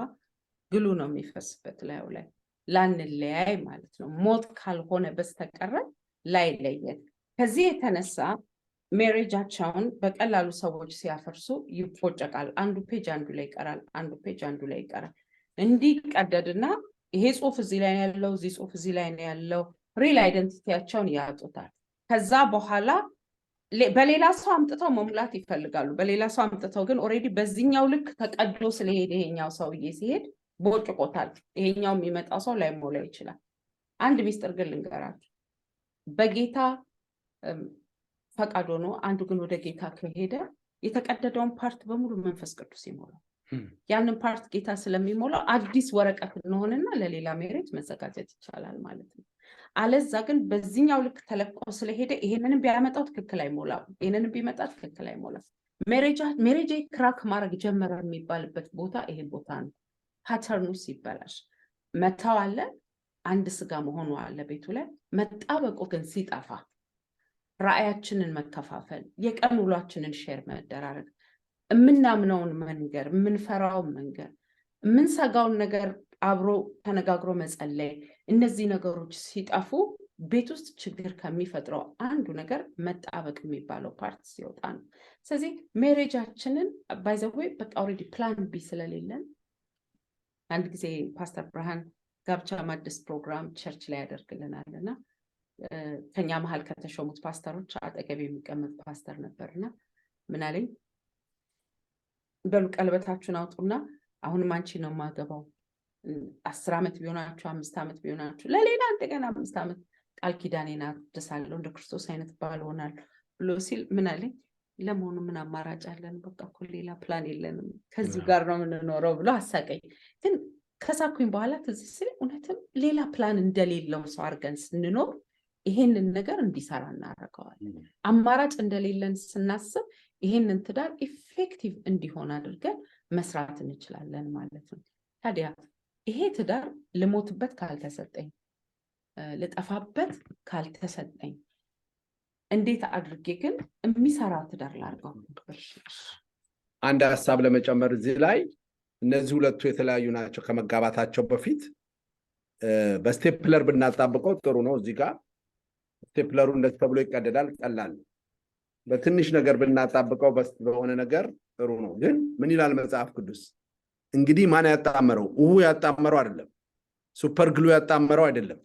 ግሉ ነው የሚፈስበት ላዩ ላይ ላንለያይ ማለት ነው። ሞት ካልሆነ በስተቀረ ላይለየን። ከዚህ የተነሳ ሜሬጃቸውን በቀላሉ ሰዎች ሲያፈርሱ ይፎጨቃል። አንዱ ፔጅ አንዱ ላይ ይቀራል፣ አንዱ ፔጅ አንዱ ላይ ይቀራል። እንዲቀደድና ይሄ ጽሁፍ እዚህ ላይ ያለው እዚህ ጽሁፍ እዚህ ላይ ያለው ሪል አይደንቲቲያቸውን ያጡታል። ከዛ በኋላ በሌላ ሰው አምጥተው መሙላት ይፈልጋሉ። በሌላ ሰው አምጥተው ግን ኦልሬዲ በዚህኛው ልክ ተቀዶ ስለሄደ ይሄኛው ሰውዬ ሲሄድ ቦጭቆታል። ይሄኛው የሚመጣው ሰው ላይ ሞላ ይችላል። አንድ ሚስጥር ግን ልንገራችሁ፣ በጌታ ፈቃድ ሆኖ አንዱ ግን ወደ ጌታ ከሄደ የተቀደደውን ፓርት በሙሉ መንፈስ ቅዱስ ይሞላል። ያንን ፓርት ጌታ ስለሚሞላው አዲስ ወረቀት እንሆንና ለሌላ ሜሬጅ መዘጋጀት ይቻላል ማለት ነው። አለዛ ግን በዚህኛው ልክ ተለቆ ስለሄደ ይሄንንም ቢያመጣው ትክክል አይሞላም፣ ይሄንንም ቢመጣ ትክክል አይሞላም። ሜሬጅ ክራክ ማድረግ ጀመረ የሚባልበት ቦታ ይሄ ቦታ ነው። ፓተርኑ ሲበላሽ መተው አለ፣ አንድ ስጋ መሆኑ አለ ቤቱ ላይ። መጣበቁ ግን ሲጠፋ ራእያችንን መከፋፈል፣ የቀን ውሏችንን ሼር መደራረግ፣ የምናምነውን መንገር፣ የምንፈራውን መንገር፣ የምንሰጋውን ነገር አብሮ ተነጋግሮ መጸለይ፣ እነዚህ ነገሮች ሲጠፉ ቤት ውስጥ ችግር ከሚፈጥረው አንዱ ነገር መጣበቅ የሚባለው ፓርት ሲወጣ ነው። ስለዚህ ሜሬጃችንን ባይዘዌይ በቃ ኦልሬዲ ፕላን ቢ ስለሌለን አንድ ጊዜ ፓስተር ብርሃን ጋብቻ ማድስ ፕሮግራም ቸርች ላይ ያደርግልናል እና ከኛ መሀል ከተሾሙት ፓስተሮች አጠገብ የሚቀመጥ ፓስተር ነበርና ምን አለኝ፣ በሉ ቀለበታችሁን አውጡና አሁንም አንቺ ነው የማገባው 10 ዓመት ቢሆናችሁ 5 ዓመት ቢሆናችሁ ለሌላ እንደገና 5 ዓመት ቃል ኪዳኔን አድሳለሁ እንደ ክርስቶስ አይነት ባል ሆናል ብሎ ሲል ምን አለኝ፣ ለመሆኑ ምን አማራጭ አለን? በቃ እኮ ሌላ ፕላን የለንም፣ ከዚህ ጋር ነው የምንኖረው ብሎ አሳቀኝ። ግን ከሳኩኝ በኋላ ትዝ ሲል እውነትም ሌላ ፕላን እንደሌለው ሰው አድርገን ስንኖር ይሄንን ነገር እንዲሰራ እናደርገዋለን። አማራጭ እንደሌለን ስናስብ ይሄንን ትዳር ኢፌክቲቭ እንዲሆን አድርገን መስራት እንችላለን ማለት ነው። ታዲያ ይሄ ትዳር ልሞትበት ካልተሰጠኝ፣ ልጠፋበት ካልተሰጠኝ እንዴት አድርጌ ግን የሚሰራ ትዳር ላድርገው? አንድ ሀሳብ ለመጨመር እዚህ ላይ እነዚህ ሁለቱ የተለያዩ ናቸው። ከመጋባታቸው በፊት በስቴፕለር ብናጣብቀው ጥሩ ነው። እዚህ ጋር ስቴፕለሩ እንደዚህ ተብሎ ይቀደዳል፣ ቀላል። በትንሽ ነገር ብናጣብቀው በሆነ ነገር ጥሩ ነው። ግን ምን ይላል መጽሐፍ ቅዱስ? እንግዲህ ማን ያጣመረው? ያጣመረው አይደለም፣ ሱፐር ግሉ ያጣመረው አይደለም።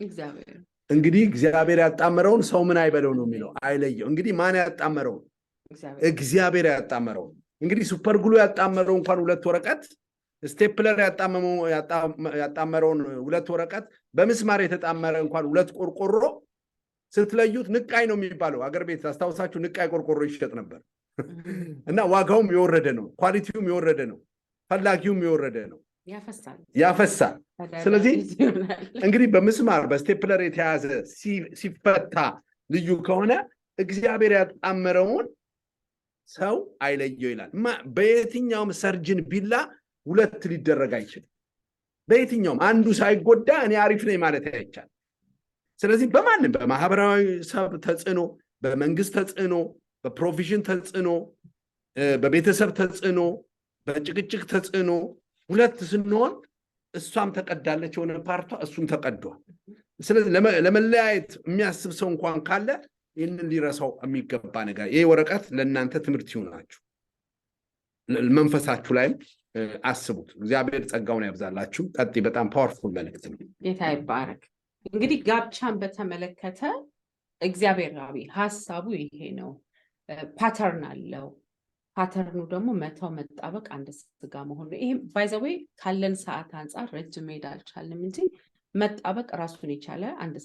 እንግዲህ እግዚአብሔር ያጣመረውን ሰው ምን አይበለው ነው የሚለው፣ አይለየው። እንግዲህ ማን ያጣመረው? እግዚአብሔር ያጣመረው። እንግዲህ ሱፐር ግሉ ያጣመረው እንኳን 2 ወረቀት፣ ስቴፕለር ያጣመረውን 2 ወረቀት፣ በምስማር የተጣመረ እንኳን 2 ቆርቆሮ ስትለዩት ንቃይ ነው የሚባለው። አገር ቤት አስታውሳችሁ ንቃይ ቆርቆሮ ይሸጥ ነበር እና ዋጋውም የወረደ ነው፣ ኳሊቲውም የወረደ ነው፣ ፈላጊውም የወረደ ነው፣ ያፈሳል። ስለዚህ እንግዲህ በምስማር በስቴፕለር የተያዘ ሲፈታ ልዩ ከሆነ እግዚአብሔር ያጣመረውን ሰው አይለየው ይላል። በየትኛውም ሰርጅን ቢላ 2 ሊደረግ አይችልም። በየትኛውም አንዱ ሳይጎዳ እኔ አሪፍ ነኝ ማለት አይቻልም። ስለዚህ በማንም በማህበራዊ ሰብ ተጽዕኖ፣ በመንግስት ተጽዕኖ፣ በፕሮቪዥን ተጽዕኖ፣ በቤተሰብ ተጽዕኖ፣ በጭቅጭቅ ተጽዕኖ 2 ስንሆን እሷም ተቀዳለች የሆነ ፓርቷ፣ እሱም ተቀዷል። ስለዚህ ለመለያየት የሚያስብ ሰው እንኳን ካለ ይህንን ሊረሳው የሚገባ ነገር ይሄ ወረቀት ለእናንተ ትምህርት ይሆናችሁ መንፈሳችሁ ላይም አስቡት እግዚአብሔር ጸጋውን ያብዛላችሁ ቀጥይ በጣም ፓወርፉል መልእክት ነው ጌታ ይባረክ እንግዲህ ጋብቻን በተመለከተ እግዚአብሔራዊ ሐሳቡ ይሄ ነው ፓተርን አለው ፓተርኑ ደግሞ መተው መጣበቅ አንድ ስጋ መሆን ነው ይሄ ባይ ዘ ዌይ ካለን ሰዓት አንፃር ረጅም ሄድ አልቻልንም እንጂ መጣበቅ ራሱን የቻለ አንድ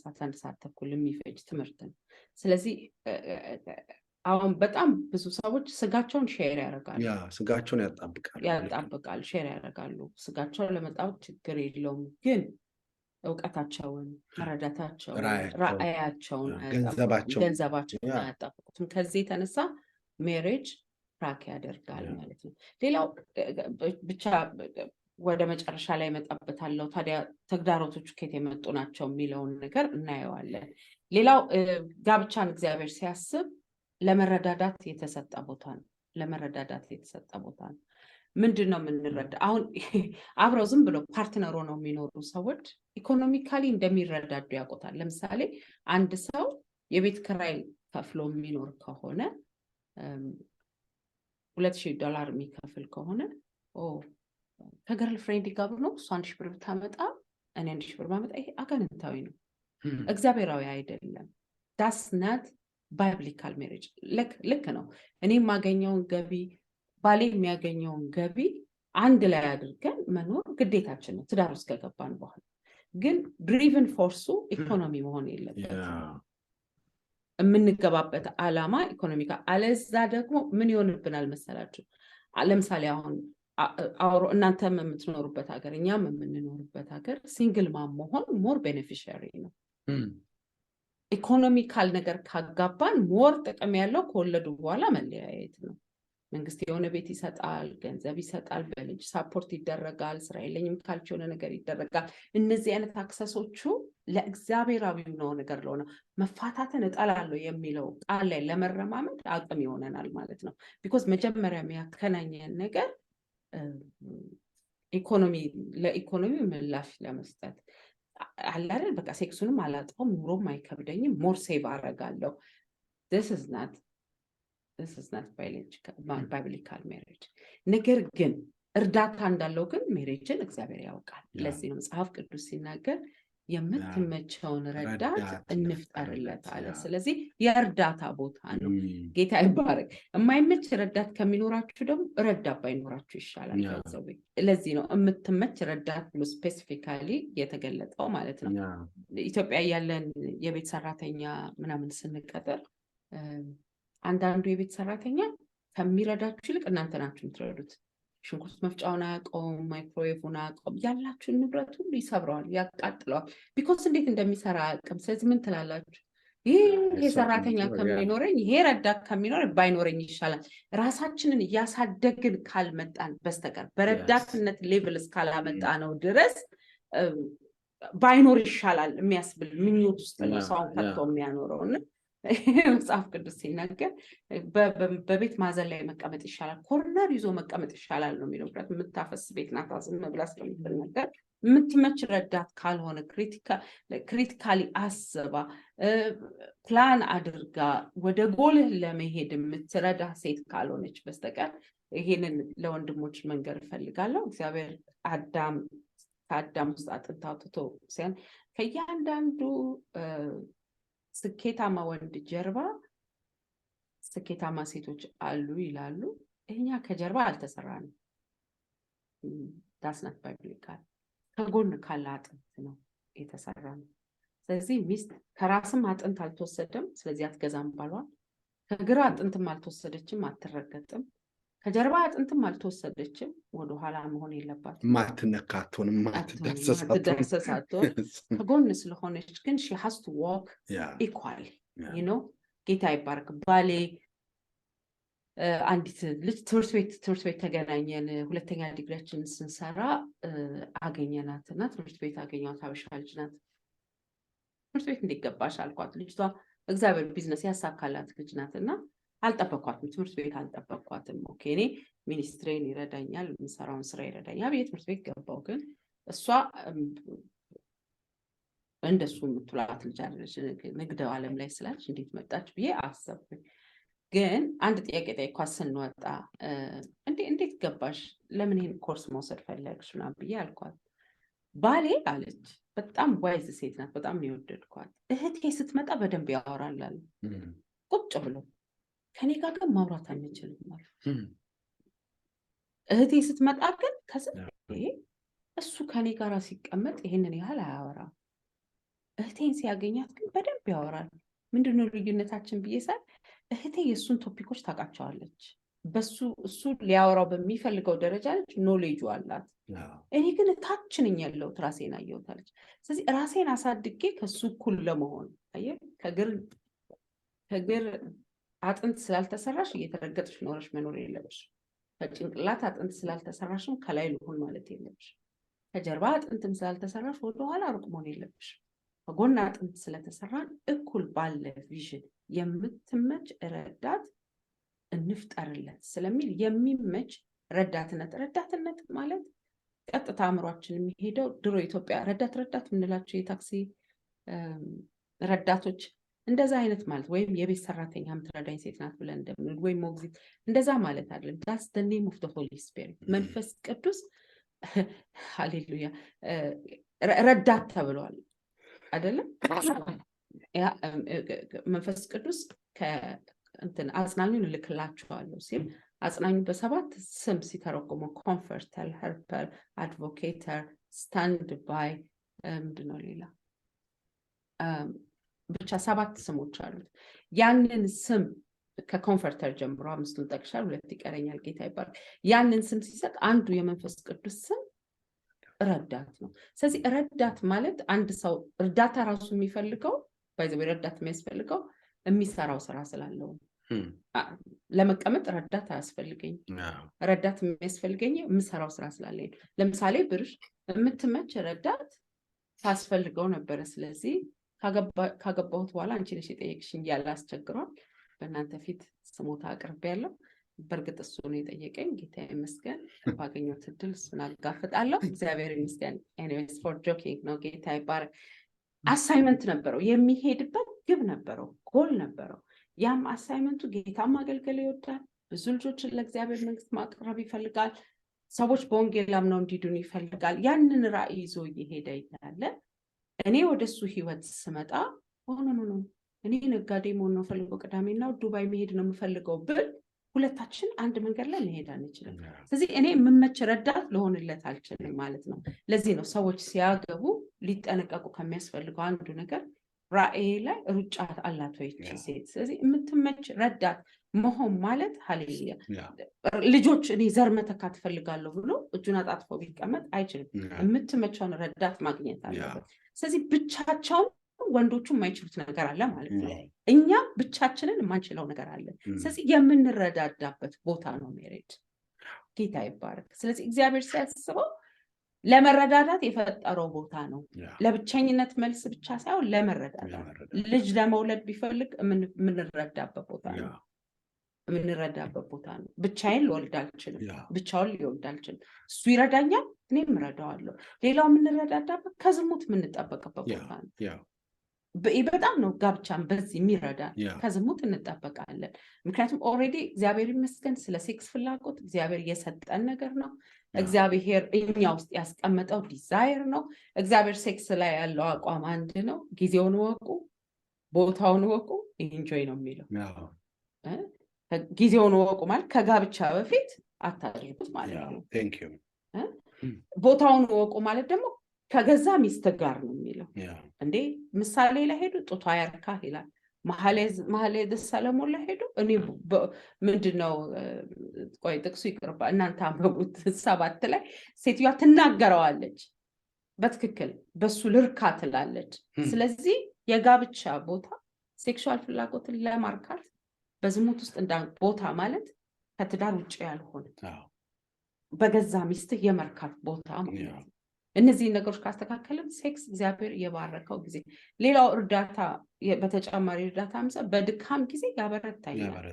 ሰዓት ተኩል የሚፈጅ ትምህርት ነው ስለዚህ አሁን በጣም ብዙ ሰዎች ስጋቸውን ሼር ያደርጋሉ ስጋቸውን ያጣብቃሉ ሼር ያደርጋሉ ስጋቸውን ለመጣበቅ ችግር የለውም ግን እውቀታቸውን መረዳታቸውን ራእያቸውን ገንዘባቸውን አያጣብቁትም ከዚህ የተነሳ ሜሬጅ ራክ ያደርጋል ማለት ነው ሌላው ብቻ ወደ መጨረሻ ላይ መጣበታለሁ ታዲያ ተግዳሮቶቹ ከየት የመጡ ናቸው የሚለውን ነገር እናየዋለን ሌላው ጋብቻን እግዚአብሔር ሲያስብ ለመረዳዳት የተሰጠ ቦታ ነው ምንድነው የምንረዳ አሁን አብረው ዝም ብሎ ፓርትነር ሆነው የሚኖሩ ሰዎች ኢኮኖሚካሊ እንደሚረዳዱ ያውቁታል ለምሳሌ አንድ ሰው የቤት ኪራይ ከፍሎ የሚኖር ከሆነ $2,000 የሚከፍል ከሆነ ከገርል ፍሬንድ ጋር ነው እሱ 1,000 ብር ብታመጣ እኔ 1,000 ብር ማመጣ ይሄ አጋንንታዊ ነው እግዚአብሔራዊ አይደለም ዳስ ናት ባይብሊካል ሜሬጅ ልክ ነው እኔ የማገኘውን ገቢ ባሌ የሚያገኘውን ገቢ አንድ ላይ አድርገን መኖር ግዴታችን ነው ትዳር ውስጥ ከገባን በኋላ ግን ድሪቨን ፎርሱ ኢኮኖሚ መሆን የለበትም የምንገባበት ዓላማ ኢኮኖሚካ አለዛ ደግሞ ምን ይሆንብናል መሰላችሁ ለምሳሌ አሁን እናንተም የምትኖሩበት ሀገር እኛም የምንኖርበት ሀገር ሲንግል ማም መሆን ሞር ቤኔፊሻሪ ነው ኢኮኖሚካል ነገር ካጋባን ሞር ጥቅም ያለው ከወለዱ በኋላ መለያየት ነው መንግስት የሆነ ቤት ይሰጣል ገንዘብ ይሰጣል በልጅ ሳፖርት ይደረጋል ስራ የለኝም ካልች የሆነ ነገር ይደረጋል እነዚህ አይነት አክሰሶቹ ለእግዚአብሔራዊ ነው ነገር ለሆነ መፋታትን እጣላለሁ የሚለው ቃል ላይ ለመረማመድ አቅም ይሆነናል ማለት ነው ቢኮዝ መጀመሪያ የሚያከናኘን ነገር ለኢኮኖሚ ምላሽ ለመስጠት አላለን በቃ ሴክሱንም አላጣውም ኑሮም አይከብደኝም ሞር ሴቭ አረጋለሁ this is not biblical marriage ነገር ግን እርዳታ እንዳለው ግን ሜሬጅን እግዚአብሔር ያውቃል ለዚህ ነው መጽሐፍ ቅዱስ ሲናገር የምትመቸውን ረዳት እንፍጠርለት አለ ስለዚህ የእርዳታ ቦታ ነው ጌታ ይባረክ የማይመች ረዳት ከሚኖራችሁ ደግሞ ረዳት ባይኖራችሁ ይሻላል ለዚህ ነው የምትመች ረዳት ብሎ ስፔሲፊካሊ የተገለጠው ማለት ነው ኢትዮጵያ ያለን የቤት ሰራተኛ ምናምን ስንቀጥር አንዳንዱ የቤት ሰራተኛ ከሚረዳችሁ ይልቅ እናንተ ናችሁ የምትረዱት ሽንኩርት መፍጫውን አያውቀውም ማይክሮዌቭን አያውቀውም ያላችሁን ንብረት ሁሉ ይሰብረዋል ያቃጥለዋል ቢኮዝ እንዴት እንደሚሰራ አያውቅም ስለዚህ ምን ትላላችሁ ይሄ ሰራተኛ ከሚኖረኝ ይሄ ረዳት ከሚኖረኝ ባይኖረኝ ይሻላል ራሳችንን እያሳደግን ካልመጣን በስተቀር በረዳትነት ሌቭል እስካላመጣ ነው ድረስ ባይኖር ይሻላል የሚያስብል ምኞት ውስጥ ነው ሰውን ከቶ የሚያኖረው መጽሐፍ ቅዱስ ሲናገር በቤት ማዘን ላይ መቀመጥ ይሻላል ኮርነር ይዞ መቀመጥ ይሻላል ነው የሚለው ብረት የምታፈስ ቤት ናት ዝም ብላ ስለምትናገር የምትመች ረዳት ካልሆነ ክሪቲካሊ አስባ ፕላን አድርጋ ወደ ጎልህ ለመሄድ የምትረዳ ሴት ካልሆነች በስተቀር ይሄንን ለወንድሞች መንገር እፈልጋለሁ እግዚአብሔር ከአዳም ውስጥ አጥንት አውጥቶ ሲያን ከእያንዳንዱ ስኬታማ ወንድ ጀርባ ስኬታማ ሴቶች አሉ ይላሉ እኛ ከጀርባ አልተሰራንም ዳስናት ባይብሊካል ከጎን ካለ አጥንት ነው የተሰራነው ስለዚህ ሚስት ከራስም አጥንት አልተወሰደም ስለዚህ አትገዛም ባሏል ከግራ አጥንትም አልተወሰደችም አትረገጥም ከጀርባ አጥንትም አልተወሰደችም ወደ ኋላ መሆን የለባትም ማትነካቶን ማትዳሰሳቶን ከጎን ስለሆነች ግን she has to walk equally you know ጌታ ይባርክ ባሌ አንዲት ልጅ ትምህርት ቤት ተገናኘን ሁለተኛ ዲግሪያችን ስንሰራ አገኘናትና ትምህርት ቤት አገኘኋት ሀበሻ ልጅ ናት ትምህርት ቤት እንዲገባሽ አልኳት ልጅቷ እግዚአብሔር ቢዝነስ ያሳካላት ልጅ ናትና አልጠበኳትም ትምህርት ቤት አልጠበኳትም ኦኬ እኔ ሚኒስትሬን ይረዳኛል የምሰራውን ስራ ይረዳኛል ቤት ትምህርት ቤት ገባው ግን እሷ እንደሱ የምትላት ልጅ አለች ንግድ ዓለም ላይ ስላች እንዴት መጣች ብዬ አሰብኩኝ። ግን አንድ ጥያቄ ጠይኳት ስንወጣ እንዴት ገባሽ ለምን ይሄን ኮርስ መውሰድ ፈለግሽ ምናምን ብዬ አልኳት። ባሌ አለች በጣም ዋይዝ ሴት ናት፣ በጣም ነው የወደድኳት። እህቴ ስትመጣ በደንብ ያወራል አለ ቁጭ ብሎ፣ ከኔ ጋር ግን ማውራት አንችልም ማለት። እህቴ ስትመጣ ግን እሱ ከኔ ጋር ሲቀመጥ ይሄንን ያህል አያወራም። እህቴን ሲያገኛት ግን በደንብ ያወራል። ምንድነው ልዩነታችን ብዬ ሳይ እህቴ የእሱን ቶፒኮች ታውቃቸዋለች። እሱ ሊያወራው በሚፈልገው ደረጃ ነች፣ ኖሌጁ አላት። እኔ ግን ታች ነኝ ያለሁት፣ ራሴን አየሁታለች። ስለዚህ ራሴን አሳድጌ ከሱ እኩል ለመሆን ከእግር አጥንት ስላልተሰራሽ እየተረገጥሽ ኖረሽ መኖር የለብሽ። ከጭንቅላት አጥንት ስላልተሰራሽም ከላይ ልሆን ማለት የለብሽ። ከጀርባ አጥንትም ስላልተሰራሽ ወደኋላ ሩቅ መሆን የለብሽ። ከጎን አጥንት ስለተሰራን እኩል ባለ ቪዥን የምትመች ረዳት እንፍጠርለት ስለሚል የሚመች ረዳትነት ማለት ቀጥታ አእምሯችን የሚሄደው ድሮ ኢትዮጵያ ረዳት የምንላቸው የታክሲ ረዳቶች እንደዛ አይነት ማለት ወይም የቤት ሰራተኛ የምትረዳኝ ሴት ናት ብለን እንደምንል ወይም ሞግዚት እንደዛ ማለት አይደለም። ዳትስ ዘ ኔም ኦፍ ዘ ሆሊ ስፒሪት። መንፈስ ቅዱስ ሃሌሉያ ረዳት ተብሏል አይደለም? መንፈስ ቅዱስ አጽናኙን እልክላችኋለሁ ሲል አጽናኙ በሰባት ስም ሲተረጎመው ኮንፈርተር፣ ሄልፐር፣ አድቮኬተር፣ ስታንድ ባይ ምንድነው ሌላ ብቻ 7 ስሞች አሉት። ያንን ስም ከኮንፈርተር ጀምሮ 5ቱን ጠቅሻል፣ 2 ይቀረኛል። ጌታ ይባርክ። ያንን ስም ሲሰጥ አንዱ የመንፈስ ቅዱስ ስም ረዳት ነው። ስለዚህ ረዳት ማለት አንድ ሰው እርዳታ ራሱ የሚፈልገው ረዳት የሚያስፈልገው የሚሰራው ስራ ስላለው። ለመቀመጥ ረዳት አያስፈልገኝ። ረዳት የሚያስፈልገኝ የምሰራው ስራ ስላለኝ። ለምሳሌ ብርሽ የምትመች ረዳት ታስፈልገው ነበረ። ስለዚህ ካገባሁት በኋላ አንቺ ነሽ የጠየቅሽኝ እያለ አስቸግሯል። በእናንተ ፊት ስሞታ አቅርቤያለሁ። በእርግጥ እሱ ነው የጠየቀኝ። ጌታ ይመስገን። ባገኘሁት እድል እሱን አጋፍጣለሁ። እግዚአብሔር ይመስገን። ኤኒዌይስ ፎር ጆኪንግ ነው። ጌታ ይባረክ። አሳይመንት ነበረው፣ የሚሄድበት ግብ ነበረው፣ ጎል ነበረው። ያም አሳይመንቱ ጌታ ማገልገል ይወዳል። ብዙ ልጆችን ለእግዚአብሔር መንግስት ማቅረብ ይፈልጋል። ሰዎች በወንጌል አምነው እንዲድኑ ይፈልጋል። ያንን ራዕይ ይዞ እየሄደ እያለ እኔ ወደሱ ህይወት ስመጣ ኖ እኔ ነጋዴ መሆን ነው ፈልገው፣ ቅዳሜና ዱባይ መሄድ ነው የምፈልገው ብል ሁለታችን አንድ መንገድ ላይ መሄድ አንችልም። ስለዚህ እኔ የምመች ረዳት ልሆንለት አልችልም ማለት ነው። ለዚህ ነው ሰዎች ሲያገቡ ሊጠነቀቁ ከሚያስፈልገው አንዱ ነገር ራዕይ ላይ ሩጫ አላት ወይ ሴት። ስለዚህ የምትመች ረዳት መሆን ማለት ሃሌሉያ። ልጆች እኔ ዘር መተካት እፈልጋለሁ ብሎ እጁን አጣጥፎ ቢቀመጥ አይችልም። የምትመቸውን ረዳት ማግኘት አለበት። ስለዚህ ብቻቸውን ወንዶቹ የማይችሉት ነገር አለ ማለት ነው። እኛም ብቻችንን የማንችለው ነገር አለ። ስለዚህ የምንረዳዳበት ቦታ ነው ሜሬጅ። ጌታ ይባረክ። ስለዚህ እግዚአብሔር ሲያስበው ለመረዳዳት የፈጠረው ቦታ ነው። ለብቸኝነት መልስ ብቻ ሳይሆን ለመረዳዳት። ልጅ ለመውለድ ቢፈልግ የምንረዳበት ቦታ ነው። ብቻዬን ልወልድ አልችልም፣ ብቻውን ሊወልድ አልችልም። እሱ ይረዳኛል፣ እኔም እረዳዋለሁ። ሌላው የምንረዳዳበት ከዝሙት የምንጠበቅበት ቦታ ነው። በጣም ነው ጋብቻን በዚህ የሚረዳ። ከዝሙት እንጠበቃለን። ምክንያቱም ኦልሬዲ እግዚአብሔር ይመስገን ስለ ሴክስ ፍላጎት እግዚአብሔር የሰጠን ነገር ነው። እግዚአብሔር እኛ ውስጥ ያስቀመጠው ዲዛይር ነው። እግዚአብሔር ሴክስ ላይ ያለው አቋም አንድ ነው። ጊዜውን ወቁ፣ ቦታውን ወቁ፣ ኢንጆይ ነው የሚለው። ጊዜውን ወቁ ማለት ከጋብቻ በፊት አታድርጉት ማለት ነው። ቦታውን ወቁ ማለት ደግሞ ከገዛ ሚስት ጋር ነው የሚለው። እንዴ ምሳሌ ላይ ሄዱ ጡቷ ያርካ ይላል። መኃልየ ሰሎሞን ላይ ሄዱ እኔ ምንድነው ቆይ ጥቅሱ ይቅርባ እናንተ አንብቡት። 7 ላይ ሴትዮዋ ትናገረዋለች በትክክል በሱ ልርካ ትላለች። ስለዚህ የጋብቻ ቦታ ሴክሹዋል ፍላጎትን ለማርካት በዝሙት ውስጥ ቦታ ማለት ከትዳር ውጭ ያልሆነ በገዛ ሚስትህ የመርካት ቦታ ማለት ነው። እነዚህ ነገሮች ካስተካከልን ሴክስ እግዚአብሔር የባረከው ጊዜ። ሌላው እርዳታ፣ በተጨማሪ እርዳታ በድካም ጊዜ ያበረታኛል፣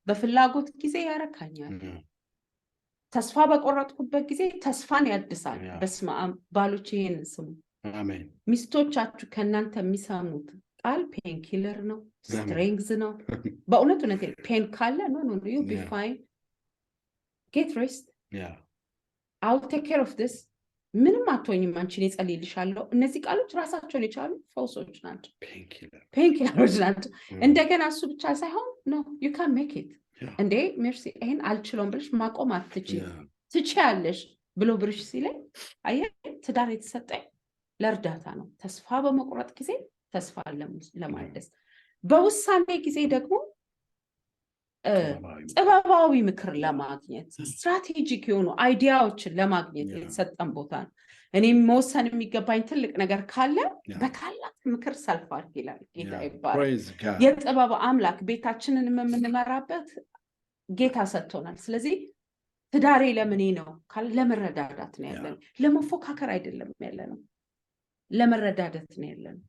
በፍላጎት ጊዜ ያረካኛል፣ ተስፋ በቆረጥኩበት ጊዜ ተስፋን ያድሳል። በስመ አብ ባሎች ይሄንን ስሙ። አሜን። ሚስቶቻችሁ ከእናንተ የሚሰሙት ቃል ፔን ኪለር ነው፣ ስትሬንግዝ ነው። በእውነት ፔን ካለ ኖ ዩ ቢ ፋይን ጌት ሬስት አው ቴክ ኬር ኦፍ ዲስ ምንም አትሆኝም፣ አንቺን እጸልይልሻለሁ። እነዚህ ቃሎች ራሳቸውን የቻሉ ፈውሶች ናቸው፣ ፔን ኪለሮች ናቸው። እንደገና እሱ ብቻ ሳይሆን ኖ ዩ ካን ሜክ ኢት እንዴ ሜርሲ ይሄን አልችለውም ብለሽ ማቆም አትችይም፣ ትችያለሽ ብሎ ብርሽ ሲለኝ አየህ ትዳር የተሰጠኝ ለእርዳታ ነው። ተስፋ በመቁረጥ ጊዜ ተስፋ ለማደስ፣ በውሳኔ ጊዜ ደግሞ ጥበባዊ ምክር ለማግኘት ስትራቴጂክ የሆኑ አይዲያዎችን ለማግኘት የተሰጠን ቦታ ነው። እኔም መወሰን የሚገባኝ ትልቅ ነገር ካለ በታላቅ ምክር ሰልፍ አድርግ ይላል ጌታ ይባላል። የጥበብ አምላክ ቤታችንን የምንመራበት ጌታ ሰጥቶናል። ስለዚህ ትዳሬ ለምኔ ነው ካለ ለመረዳዳት ነው ያለን፣ ለመፎካከር አይደለም ያለነው፣ ለመረዳዳት ነው ያለነው።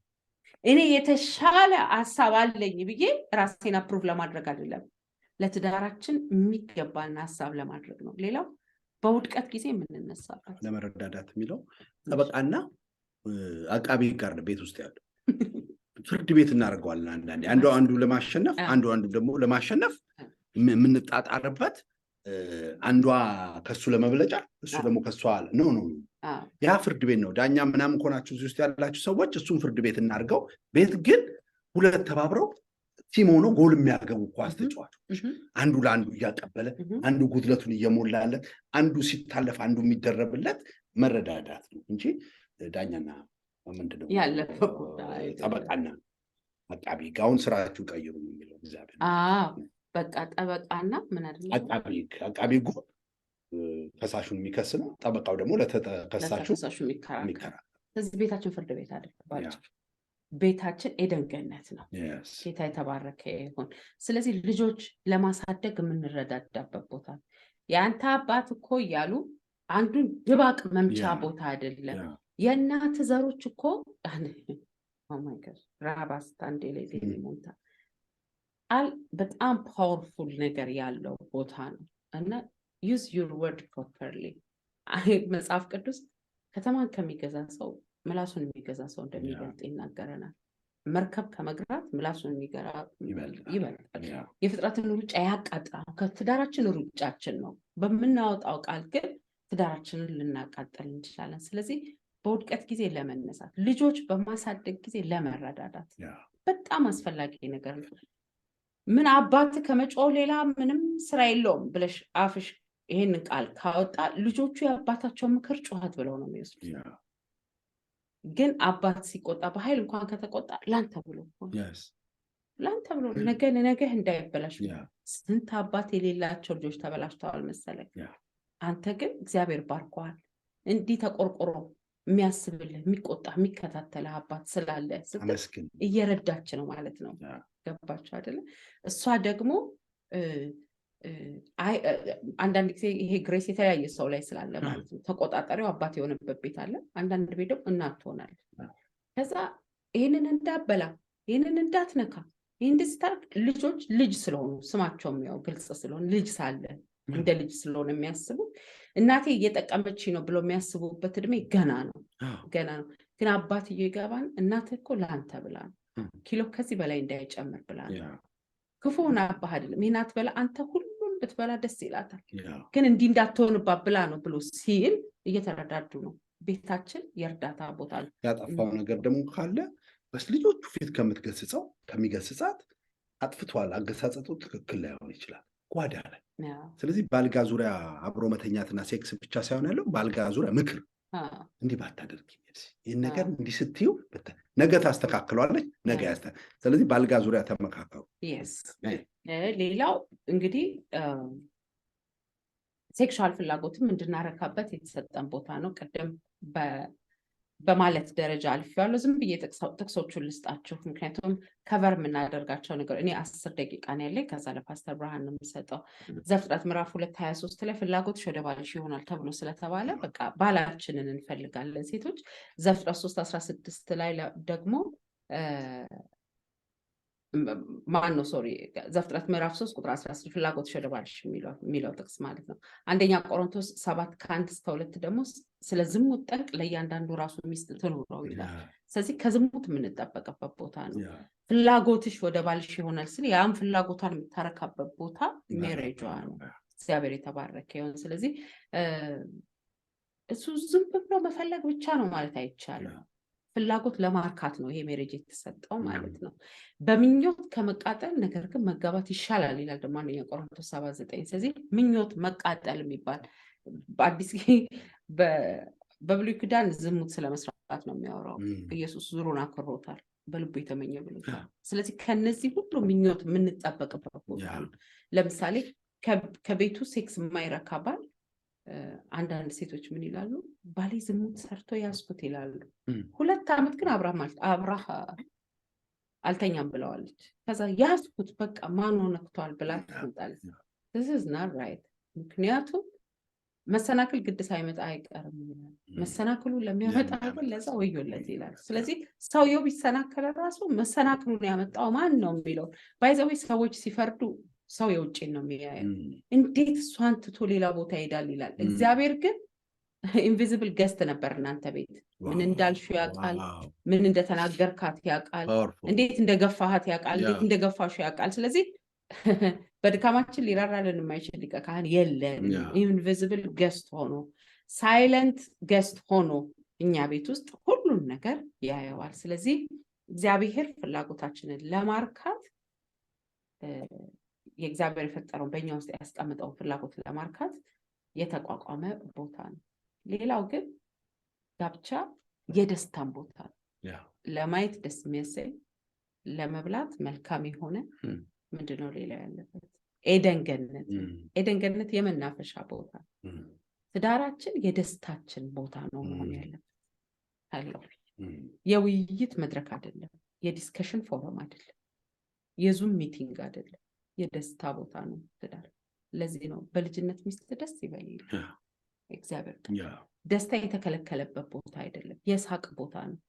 እኔ የተሻለ ሀሳብ አለኝ ብዬ ራሴን አፕሩቭ ለማድረግ አይደለም፣ ለትዳራችን የሚገባን ሀሳብ ለማድረግ ነው። ሌላው በውድቀት ጊዜ የምንነሳበት ለመረዳዳት የሚለው ጠበቃና አቃቢ ጋር ነው ቤት ውስጥ ያለው ፍርድ ቤት እናደርገዋለን። አንዳንዴ አንዱ ለማሸነፍ አንዱ ደግሞ ለማሸነፍ የምንጣጣርበት፣ አንዷ ከሱ ለመብለጫ እሱ ደግሞ ከሷ ነው ያ ፍርድ ቤት ነው። ዳኛ ምናምን ከሆናችሁ እዚህ ውስጥ ያላችሁ ሰዎች እሱም ፍርድ ቤት እናድርገው። ቤት ግን ሁለት ተባብረው ቲም ሆኖ ጎል የሚያገቡ ኳስ ተጫዋቾች አንዱ ለአንዱ እያቀበለ አንዱ ጉድለቱን እየሞላለት አንዱ ሲታለፍ አንዱ የሚደረብለት መረዳዳት ነው እንጂ ዳኛና ምንድነው ጠበቃና አቃቢ ጋውን ስራችሁ ቀይሩ የሚለው እግዚአብሔር። በቃ ጠበቃና ምን አይደለም አቃቢ ጉ ከሳሹን የሚከስ ነው፣ ጠበቃው ደግሞ ለተከሳሹ የሚከራከር። ስለዚህ ቤታችን ፍርድ ቤት አይደለም፣ ቤታችን ኤደን ገነት ነው። ጌታ የተባረከ ይሁን። ስለዚህ ልጆች ለማሳደግ የምንረዳዳበት ቦታ ነው። የአንተ አባት እኮ እያሉ አንዱን ድባቅ መምቻ ቦታ አይደለም። የእናት ዘሮች እኮ ራባስታንዴሌሞንታ በጣም ፓወርፉል ነገር ያለው ቦታ ነው እና ዩዝ ዩር ወርድ ፕሮፐርሊ። መጽሐፍ ቅዱስ ከተማን ከሚገዛ ሰው ምላሱን የሚገዛ ሰው እንደሚበልጥ ይናገረናል። መርከብ ከመግራት ምላሱን የሚገራ ይበልጣል። የፍጥረትን ሩጫ ያቃጥላል። ከትዳራችን ሩጫችን ነው። በምናወጣው ቃል ግን ትዳራችንን ልናቃጥል እንችላለን። ስለዚህ በውድቀት ጊዜ ለመነሳት፣ ልጆች በማሳደግ ጊዜ ለመረዳዳት በጣም አስፈላጊ ነገር ነው። ምን አባት ከመጮህ ሌላ ምንም ስራ የለውም ብለሽ አፍሽ ይሄንን ቃል ካወጣ ልጆቹ የአባታቸውን ምክር ጩኸት ብለው ነው የሚወስዱት። ግን አባት ሲቆጣ በኃይል እንኳን ከተቆጣ ላንተ ብሎ ነገህ እንዳይበላሽ። ስንት አባት የሌላቸው ልጆች ተበላሽተዋል መሰለኝ። አንተ ግን እግዚአብሔር ባርኳል። እንዲህ ተቆርቆሮ የሚያስብልህ የሚቆጣ የሚከታተልህ አባት ስላለ እየረዳች ነው ማለት ነው። ገባችሁ አይደለ? እሷ ደግሞ አንዳንድ ጊዜ ይሄ ግሬስ የተለያየ ሰው ላይ ስላለ ማለት ነው። ተቆጣጣሪው አባት የሆነበት ቤት አለ። አንዳንድ ቤት ደግሞ እናት ትሆናለች። ከዛ ይህንን እንዳበላ ይህንን እንዳትነካ ይህን ስታርግ ልጆች ልጅ ስለሆኑ ስማቸውም ያው ግልጽ ስለሆነ ልጅ ሳለ እንደ ልጅ ስለሆነ የሚያስቡት እናቴ እየጠቀመች ነው ብሎ የሚያስቡበት እድሜ ገና ነው። ግን አባትዬ ይገባን እናትህ እኮ ለአንተ ብላ ነው፣ ኪሎ ከዚህ በላይ እንዳይጨምር ብላ ነው። ክፉ ሆና አባህ አይደለም ይህን አትበላ፣ አንተ ሁሉን ብትበላ ደስ ይላታል፣ ግን እንዲህ እንዳትሆንባት ብላ ነው ብሎ ሲል እየተረዳዱ ነው። ቤታችን የእርዳታ ቦታ ነው። ያጠፋው ነገር ደግሞ ካለ በስ ልጆቹ ፊት ከምትገስጸው ከሚገስጻት አጥፍቷል፣ አገሳጸጡ ትክክል ላይሆን ይችላል ጓዳ ላይ። ስለዚህ በአልጋ ዙሪያ አብሮ መተኛትና ሴክስ ብቻ ሳይሆን ያለው በአልጋ ዙሪያ ምክር፣ እንዲህ ባታደርጊ ይህን ነገር እንዲህ ስትይው ነገ ታስተካክለዋለች፣ ነገ ስለዚህ በአልጋ ዙሪያ ተመካከሩ። ሌላው እንግዲህ ሴክሹዋል ፍላጎትም እንድናረካበት የተሰጠን ቦታ ነው። ቅድም በማለት ደረጃ አልፌዋለሁ። ዝም ብዬ ጥቅሶቹን ልስጣችሁ፣ ምክንያቱም ከቨር የምናደርጋቸው ነገር እኔ 10 ደቂቃ ነው ያለኝ። ከዛ ለፓስተር ብርሃን ነው የምሰጠው። ዘፍጥረት ምዕራፍ 2:23 ላይ ፍላጎትሽ ወደ ባልሽ ይሆናል ተብሎ ስለተባለ በቃ ባላችንን እንፈልጋለን ሴቶች። ዘፍጥረት 3:16 ላይ ደግሞ ማን ነው ሶሪ ዘፍጥረት ምዕራፍ 3 ቁጥር 16 ፍላጎትሽ ወደ ባልሽ የሚለው ጥቅስ ማለት ነው። አንደኛ ቆሮንቶስ 7:1-2 ደግሞ ስለ ዝሙት ጠንቅ ለእያንዳንዱ ራሱ ሚስት ትኑረው ይላል። ስለዚህ ከዝሙት የምንጠበቅበት ቦታ ነው። ፍላጎትሽ ወደ ባልሽ ይሆናል ስል ያም ፍላጎቷን የምታረካበት ቦታ ሜሬጇ ነው። እግዚአብሔር የተባረከ ይሁን። ስለዚህ እሱ ዝም ብሎ መፈለግ ብቻ ነው ማለት አይቻልም። ፍላጎት ለማርካት ነው ይሄ ሜሬጅ የተሰጠው ማለት ነው። በምኞት ከመቃጠል ነገር ግን መጋባት ይሻላል ይላል ደግሞ አንደኛ ቆሮንቶስ 7:9። ስለዚህ ምኞት መቃጠል የሚባል በአዲስ በብሉይ ኪዳን ዝሙት ስለመስራት ነው የሚያወራው። ኢየሱስ ዙሩን አክሮታል በልቡ የተመኘ ብሎታል። ስለዚህ ከነዚህ ሁሉ ምኞት የምንጠበቅበት ቦታ ነው። ለምሳሌ ከቤቱ ሴክስ የማይረካ ባል አንዳንድ ሴቶች ምን ይላሉ? ባሌ ዝሙት ሰርቶ ያስኩት ይላሉ። 2 ዓመት ግን አብራህ አልተኛም ብለዋለች። ከዛ ያስኩት በቃ ማን ነክቷል ብላ ትመጣለች። this is not right። ምክንያቱም መሰናክል ግድ ሳይመጣ አይቀርም ይላል። መሰናክሉ ለሚያመጣ ግን ለዛ ወዮለት ይላል። ስለዚህ ሰውየው ቢሰናከለ ራሱ መሰናክሉን ያመጣው ማን ነው የሚለው ባይዘው ሰዎች ሲፈርዱ ሰው የውጭን ነው የሚያየው። እንዴት እሷን ትቶ ሌላ ቦታ ይሄዳል ይላል። እግዚአብሔር ግን ኢንቪዚብል ገስት ነበር እናንተ ቤት። ምን እንዳልሽው ያውቃል፣ ምን እንደተናገርካት ያውቃል፣ እንዴት እንደገፋሃት ያውቃል፣ እንዴት እንደገፋሽው ያውቃል። ስለዚህ በድካማችን ሊራራልን የማይችል ሊቀ ካህን የለን። ኢንቪዚብል ገስት ሆኖ ሳይለንት ገስት ሆኖ እኛ ቤት ውስጥ ሁሉን ነገር ያየዋል። ስለዚህ እግዚአብሔር ፍላጎታችንን ለማርካት የእግዚአብሔር የፈጠረውን በእኛ ውስጥ ያስቀምጠውን ፍላጎት ለማርካት የተቋቋመ ቦታ ነው። ሌላው ግን ጋብቻ የደስታን ቦታ ነው። ለማየት ደስ የሚያሰኝ ለመብላት መልካም የሆነ ምንድነው ሌላ ያለበት ኤደን ገነት። ኤደን ገነት የመናፈሻ ቦታ፣ ትዳራችን የደስታችን ቦታ ነው መሆን ያለበት። የውይይት መድረክ አይደለም፣ የዲስከሽን ፎረም አይደለም፣ የዙም ሚቲንግ አይደለም፣ የደስታ ቦታ ነው ትዳር። ለዚህ ነው በልጅነት ሚስት ደስ ይበል ይላል እግዚአብሔር። ደስታ የተከለከለበት ቦታ አይደለም፣ የሳቅ ቦታ ነው።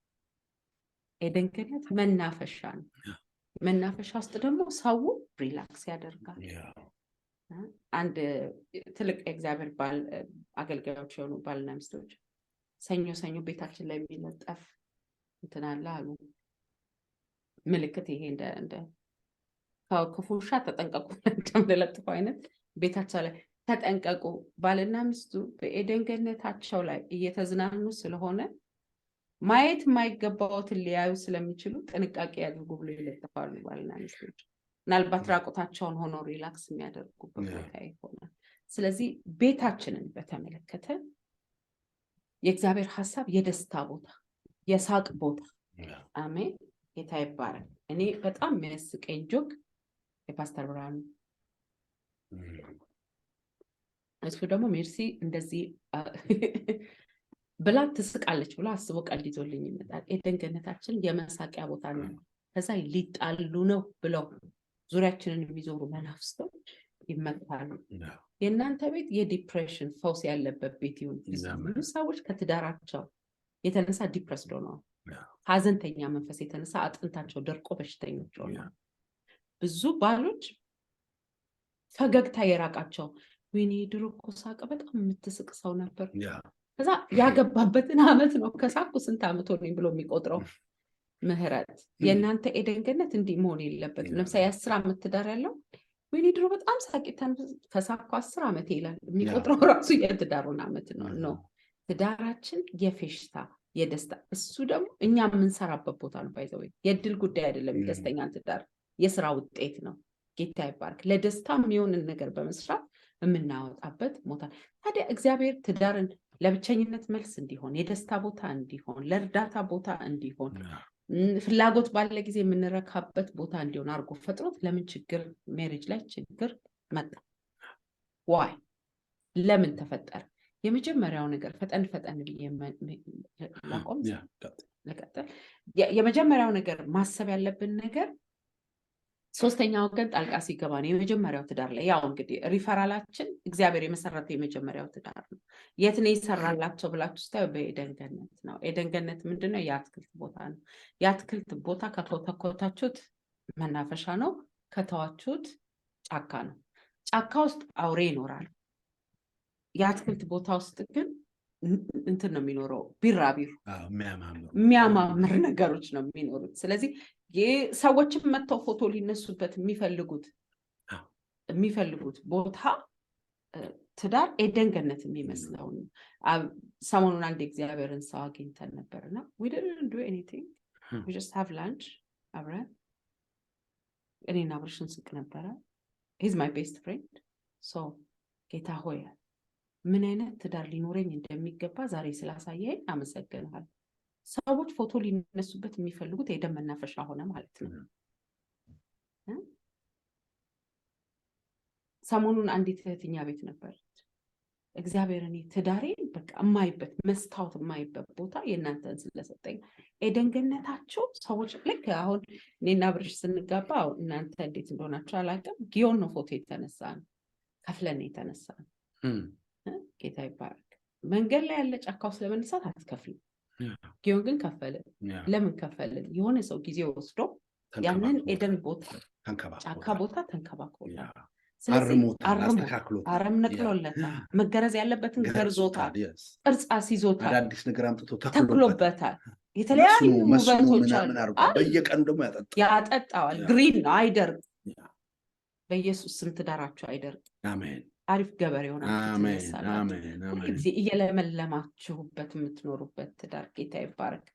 ኤደን ገነት መናፈሻ ነው። መናፈሻ ውስጥ ደግሞ ሰው ሪላክስ ያደርጋል። አንድ ትልቅ የእግዚአብሔር አገልጋዮች የሆኑ ባልና ሚስቶች ሰኞ ሰኞ ቤታችን ላይ የሚለጠፍ እንትን አለ አሉ ምልክት። ይሄ እንደ ክፉ ውሻ ተጠንቀቁ እንደምንለጥፈው አይነት ቤታቸው ላይ ተጠንቀቁ። ባልና ሚስቱ በኤደን ገነታቸው ላይ እየተዝናኑ ስለሆነ ማየት የማይገባዎትን ሊያዩ ስለሚችሉ ጥንቃቄ ያድርጉ ብሎ ይለጥፋሉ ባልና ሚስቶች። ምናልባት ራቁታቸውን ሆኖ ሪላክስ የሚያደርጉበት ቦታ ይሆናል። ስለዚህ ቤታችንን በተመለከተ የእግዚአብሔር ሐሳብ የደስታ ቦታ፣ የሳቅ ቦታ። አሜን፣ ጌታ ይባረክ። እኔ በጣም የሚያስቀኝ ጆክ የፓስተር ብርሃኑ እሱ ደግሞ ሜርሲ እንደዚህ ብላ ትስቃለች ብሎ አስቦ ቀልድ ይዞልኝ ይመጣል። ኤደን ገነታችን የመሳቂያ ቦታ ነው። ከዛ ሊጣሉ ነው ብለው ዙሪያችንን የሚዞሩ መናፍስቶች ይመጣሉ። የእናንተ ቤት የዲፕሬሽን ፈውስ ያለበት ቤት ይሁን። ብዙ ሰዎች ከትዳራቸው የተነሳ ዲፕረስድ ሆነዋል። ሀዘንተኛ መንፈስ የተነሳ አጥንታቸው ደርቆ በሽተኞች ሆነዋል። ብዙ ባሎች ፈገግታ የራቃቸው፣ ወይኔ ድሮ እኮ ሳቀ በጣም የምትስቅ ሰው ነበር። ከዛ ያገባበትን አመት ነው ከሳቁ ስንት አመት ሆነኝ ብሎ የሚቆጥረው። ምህረት የእናንተ ኤደን ገነት እንዲህ መሆን የለበትም። ለምሳሌ 10 ዓመት ትዳር ያለው ወይኔ ድሮ በጣም ሳቂታን ከሳኩ 10 ዓመት ይላል። የሚቆጥረው ራሱ የትዳሩን አመት ነው። ትዳራችን የፌሽታ የደስታ፣ እሱ ደግሞ እኛ የምንሰራበት ቦታ ነው። ባይዘው የድል ጉዳይ አይደለም። ደስተኛ ትዳር የስራ ውጤት ነው። ጌታ ይባርክ። ለደስታ የሚሆንን ነገር በመስራት የምናወጣበት ቦታ። ታዲያ እግዚአብሔር ትዳርን ለብቸኝነት መልስ እንዲሆን፣ የደስታ ቦታ እንዲሆን፣ ለእርዳታ ቦታ እንዲሆን፣ ፍላጎት ባለ ጊዜ የምንረካበት ቦታ እንዲሆን አድርጎ ፈጥሮት ለምን ችግር ሜሪጅ ላይ ችግር መጣ? ዋይ ለምን ተፈጠረ? የመጀመሪያው ነገር ፈጠን ብዬ ላቆም ልቀጥል። የመጀመሪያው ነገር ማሰብ ያለብን ነገር ሶስተኛ ወገን ጣልቃ ሲገባ ነው። የመጀመሪያው ትዳር ላይ ያው እንግዲህ ሪፈራላችን እግዚአብሔር የመሰረተው የመጀመሪያው ትዳር ነው። የት ነው ይሰራላቸው ብላችሁ ስታዩ በኤደን ገነት ነው። ኤደን ገነት ምንድነው? የአትክልት ቦታ ነው። የአትክልት ቦታ ከኮተኮታችሁት መናፈሻ ነው። ከተዋችሁት ጫካ ነው። ጫካ ውስጥ አውሬ ይኖራል። የአትክልት ቦታ ውስጥ ግን እንትን ነው የሚኖረው፣ ቢራቢሩ የሚያማምር ነገሮች ነው የሚኖሩት። ስለዚህ ሰዎችም መጥተው ፎቶ ሊነሱበት የሚፈልጉት ቦታ ትዳር ኤደን ገነት የሚመስለው ነው። ሰሞኑን አንድ እግዚአብሔርን ሰው አግኝተን ነበርና we didn't do anything, we just have lunch አብረን እኔና አብረሽን ስቅ ነበረ። he's my best friend. so ጌታ ሆይ ምን አይነት ትዳር ሊኖረኝ እንደሚገባ ዛሬ ስላሳየኝ አመሰግናለሁ። ሰዎች ፎቶ ሊነሱበት የሚፈልጉት የደም መናፈሻ ሆነ ማለት ነው። ሰሞኑን አንዲት እህትኛ ቤት ነበረች። እግዚአብሔር እኔ ትዳሬን በቃ የማይበት መስታወት የማይበት ቦታ የእናንተን ስለሰጠኝ ኤደን ገነታችሁ ሰዎች ልክ አሁን እኔና ብርሽ ስንጋባ እናንተ እንዴት እንደሆናችሁ አላውቅም። ጊዮን ነው ፎቶ የተነሳ ነው፣ ከፍለን የተነሳ ነው። ጌታ ይባረክ። መንገድ ላይ ያለ ጫካው ስለመነሳት አትከፍልም። ጊዮን ግን ከፈልን። ለምን ከፈልን? የሆነ ሰው ጊዜ ወስዶ ያንን ኤደን ቦታ ጫካ ቦታ ተንከባክቦታል። አረም ነቅሎለታል። መገረዝ ያለበትን ገርዞታል። ቅርጽ አስይዞታል። አዲስ ነገር አምጥቶ ተክሎበታል። የተለያዩ ውበቶች አሉ። በየቀኑ ደግሞ ያጠጣዋል። ግሪን ነው፣ አይደርቅ። በኢየሱስ ስም ትዳራችሁ አይደርቅ። አሜን። አሪፍ ገበሬ ሆናችሁ ጊዜ እየለመለማችሁበት የምትኖሩበት ትዳር ጌታ ይባረክ።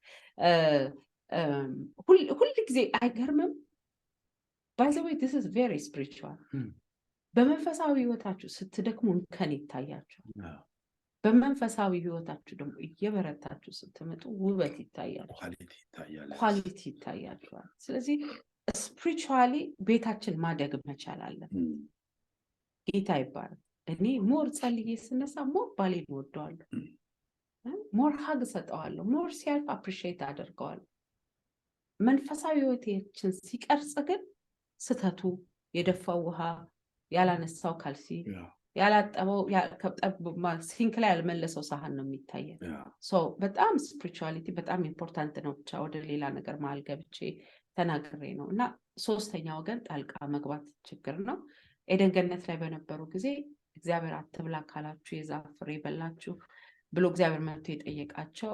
ሁል ጊዜ አይገርምም? by the way this is very spiritual። በመንፈሳዊ ህይወታችሁ ስትደክሙ እንከን ይታያችኋል። በመንፈሳዊ ህይወታችሁ ደግሞ እየበረታችሁ ስትመጡ ውበት ይታያል፣ ኳሊቲ ይታያችኋል። ስለዚህ ስፒሪቹዋሊ ቤታችን ማደግ መቻል አለበት። ጌታ ይባረክ። እኔ ሞር ጸልዬ ስነሳ ሞር ባሌን ወደዋለሁ፣ ሞር ሀግ ሰጠዋለሁ፣ ሞር ሲያልፍ አፕሪሺየት አደርገዋለሁ። መንፈሳዊ ህይወታችን ሲቀርጽ ግን ስተቱ የደፋው ውሃ፣ ያላነሳው ካልሲ፣ ያላጠበው ሲንክ ላይ ያልመለሰው ሳህን ነው የሚታየን። በጣም ስፒሪቹዋሊቲ በጣም ኢምፖርታንት ነው። ብቻ ወደ ሌላ ነገር መሀል ገብቼ ተናግሬ ነው እና ሶስተኛ ወገን ጣልቃ መግባት ችግር ነው። ኤደን ገነት ላይ በነበሩ ጊዜ እግዚአብሔር አትብላ ካላችሁ የዛፍ ፍሬ በላችሁ ብሎ እግዚአብሔር መጥቶ የጠየቃቸው